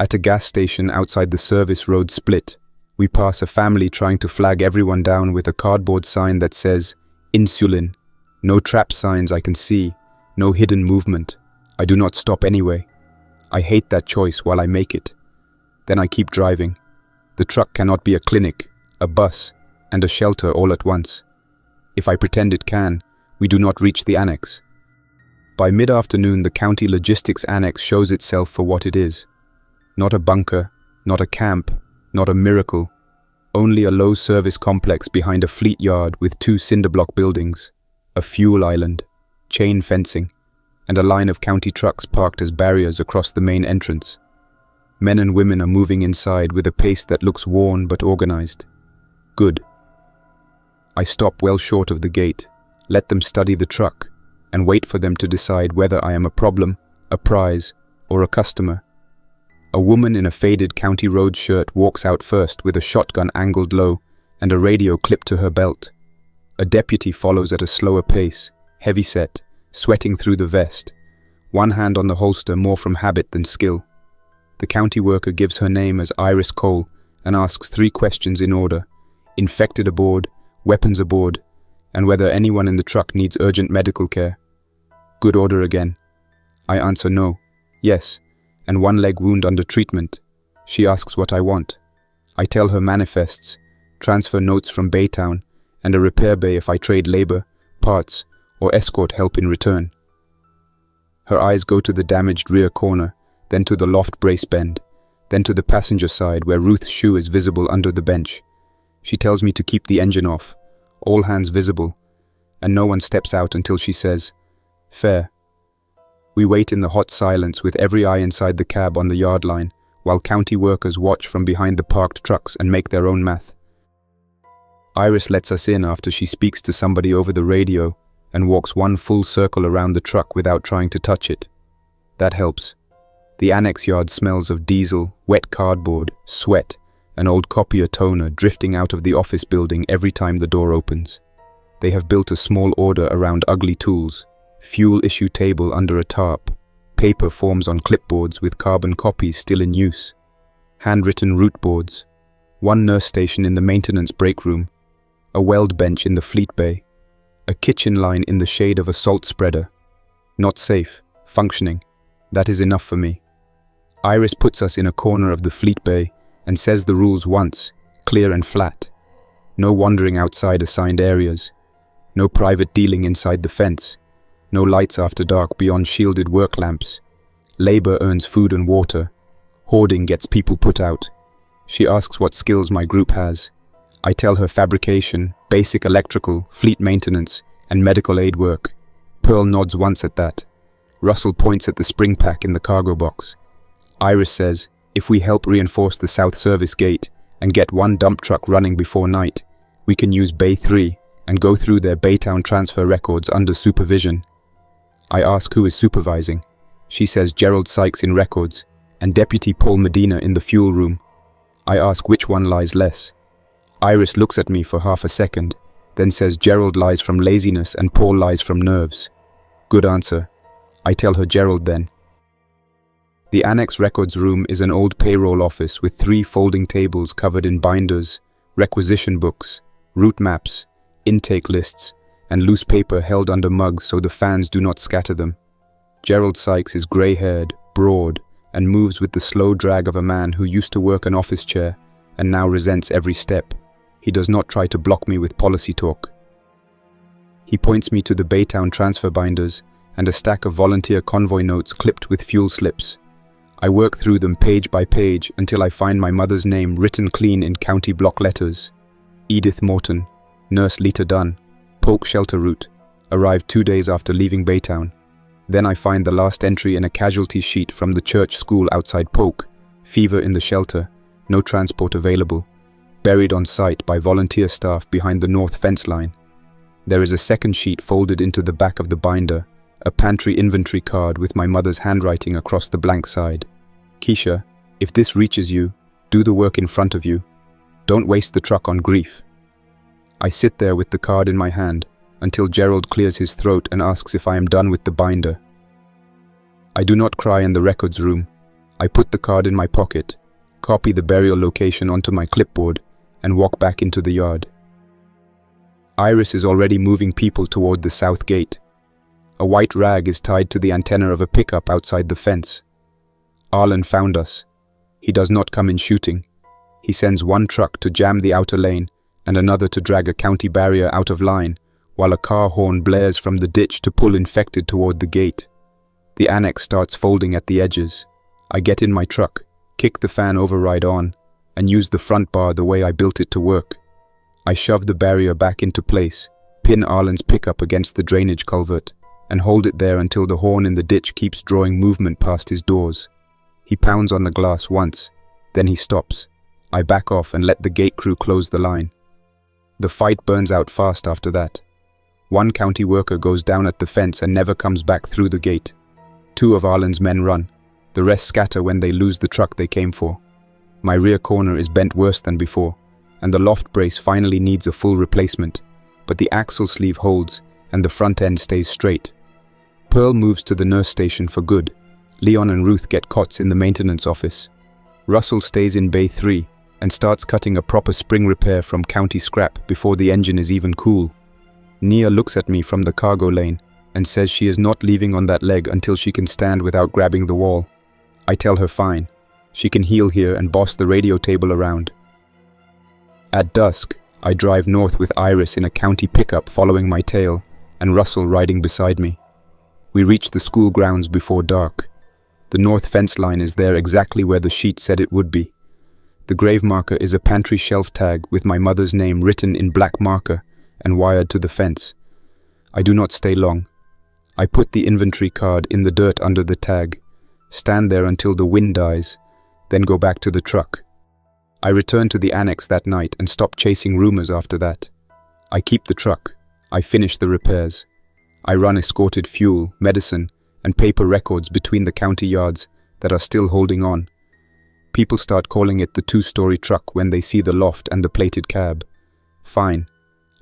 At a gas station outside the service road split, we pass a family trying to flag everyone down with a cardboard sign that says, "Insulin." No trap signs I can see, no hidden movement. I do not stop anyway. I hate that choice while I make it. Then I keep driving. The truck cannot be a clinic, a bus, and a shelter all at once. If I pretend it can, we do not reach the annex. By mid-afternoon, the county logistics annex shows itself for what it is. Not a bunker, not a camp, not a miracle. Only a low-service complex behind a fleet yard with 2 cinder block buildings, a fuel island, chain fencing, and a line of county trucks parked as barriers across the main entrance. Men and women are moving inside with a pace that looks worn but organized. Good. I stop well short of the gate, let them study the truck, and wait for them to decide whether I am a problem, a prize, or a customer. A woman in a faded county road shirt walks out first with a shotgun angled low and a radio clipped to her belt. A deputy follows at a slower pace, heavy-set, sweating through the vest, one hand on the holster more from habit than skill. The county worker gives her name as Iris Cole and asks 3 questions in order, infected aboard, weapons aboard, and whether anyone in the truck needs urgent medical care. Good order again. I answer no, yes, and one leg wound under treatment. She asks what I want. I tell her manifests, transfer notes from Baytown, and a repair bay if I trade labor, parts, or escort help in return. Her eyes go to the damaged rear corner, then to the loft brace bend, then to the passenger side where Ruth's shoe is visible under the bench. She tells me to keep the engine off, all hands visible, and no one steps out until she says, "Fair." We wait in the hot silence with every eye inside the cab on the yard line, while county workers watch from behind the parked trucks and make their own math. Iris lets us in after she speaks to somebody over the radio and walks one full circle around the truck without trying to touch it. That helps. The annex yard smells of diesel, wet cardboard, sweat, and old copier toner drifting out of the office building every time the door opens. They have built a small order around ugly tools, fuel issue table under a tarp, paper forms on clipboards with carbon copies still in use, handwritten route boards, one nurse station in the maintenance break room, a weld bench in the fleet bay, a kitchen line in the shade of a salt spreader. Not safe, functioning. That is enough for me. Iris puts us in a corner of the fleet bay and says the rules once, clear and flat. No wandering outside assigned areas. No private dealing inside the fence. No lights after dark beyond shielded work lamps. Labor earns food and water. Hoarding gets people put out. She asks what skills my group has. I tell her fabrication, basic electrical, fleet maintenance, and medical aid work. Pearl nods once at that. Russell points at the spring pack in the cargo box. Iris says, if we help reinforce the South Service Gate and get one dump truck running before night, we can use Bay 3 and go through their Baytown transfer records under supervision. I ask who is supervising. She says Gerald Sykes in records and Deputy Paul Medina in the fuel room. I ask which one lies less. Iris looks at me for half a second, then says Gerald lies from laziness and Paul lies from nerves. Good answer. I tell her Gerald then. The annex records room is an old payroll office with 3 folding tables covered in binders, requisition books, route maps, intake lists, and loose paper held under mugs so the fans do not scatter them. Gerald Sykes is grey-haired, broad, and moves with the slow drag of a man who used to work an office chair and now resents every step. He does not try to block me with policy talk. He points me to the Baytown transfer binders and a stack of volunteer convoy notes clipped with fuel slips. I work through them page by page until I find my mother's name written clean in county block letters. Edith Morton, Nurse Lita Dunn, Polk Shelter Route, arrived 2 days after leaving Baytown. Then I find the last entry in a casualty sheet from the church school outside Polk, fever in the shelter, no transport available, buried on site by volunteer staff behind the north fence line. There is a second sheet folded into the back of the binder, a pantry inventory card with my mother's handwriting across the blank side. Keisha, if this reaches you, do the work in front of you. Don't waste the truck on grief. I sit there with the card in my hand until Gerald clears his throat and asks if I am done with the binder. I do not cry in the records room. I put the card in my pocket, copy the burial location onto my clipboard, and walk back into the yard. Iris is already moving people toward the south gate. A white rag is tied to the antenna of a pickup outside the fence. Arlen found us. He does not come in shooting. He sends one truck to jam the outer lane and another to drag a county barrier out of line, while a car horn blares from the ditch to pull infected toward the gate. The annex starts folding at the edges. I get in my truck, kick the fan override on, and use the front bar the way I built it to work. I shove the barrier back into place, pin Arlen's pickup against the drainage culvert, and hold it there until the horn in the ditch keeps drawing movement past his doors. He pounds on the glass once, then he stops. I back off and let the gate crew close the line. The fight burns out fast after that. One county worker goes down at the fence and never comes back through the gate. 2 of Arlen's men run. The rest scatter when they lose the truck they came for. My rear corner is bent worse than before, and the loft brace finally needs a full replacement, but the axle sleeve holds and the front end stays straight. Pearl moves to the nurse station for good. Leon and Ruth get cots in the maintenance office. Russell stays in Bay 3, and starts cutting a proper spring repair from county scrap before the engine is even cool. Nia looks at me from the cargo lane and says she is not leaving on that leg until she can stand without grabbing the wall. I tell her fine. She can heel here and boss the radio table around. At dusk, I drive north with Iris in a county pickup following my tail, and Russell riding beside me. We reach the school grounds before dark. The north fence line is there exactly where the sheet said it would be. The grave marker is a pantry shelf tag with my mother's name written in black marker and wired to the fence. I do not stay long. I put the inventory card in the dirt under the tag, stand there until the wind dies, then go back to the truck. I return to the annex that night and stop chasing rumors after that. I keep the truck. I finish the repairs. I run escorted fuel, medicine, and paper records between the county yards that are still holding on. People start calling it the two-story truck when they see the loft and the plated cab. Fine.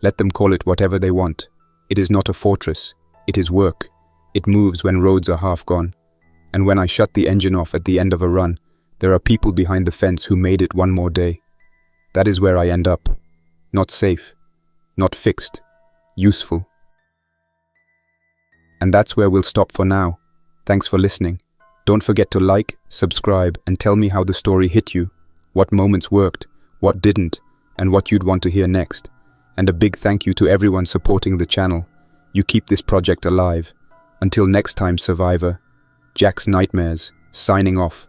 Let them call it whatever they want. It is not a fortress. It is work. It moves when roads are half gone. And when I shut the engine off at the end of a run, there are people behind the fence who made it one more day. That is where I end up. Not safe. Not fixed. Useful. And that's where we'll stop for now. Thanks for listening. Don't forget to like, subscribe, and tell me how the story hit you, what moments worked, what didn't, and what you'd want to hear next. And a big thank you to everyone supporting the channel. You keep this project alive. Until next time, Survivor. Jack's Nightmares, signing off.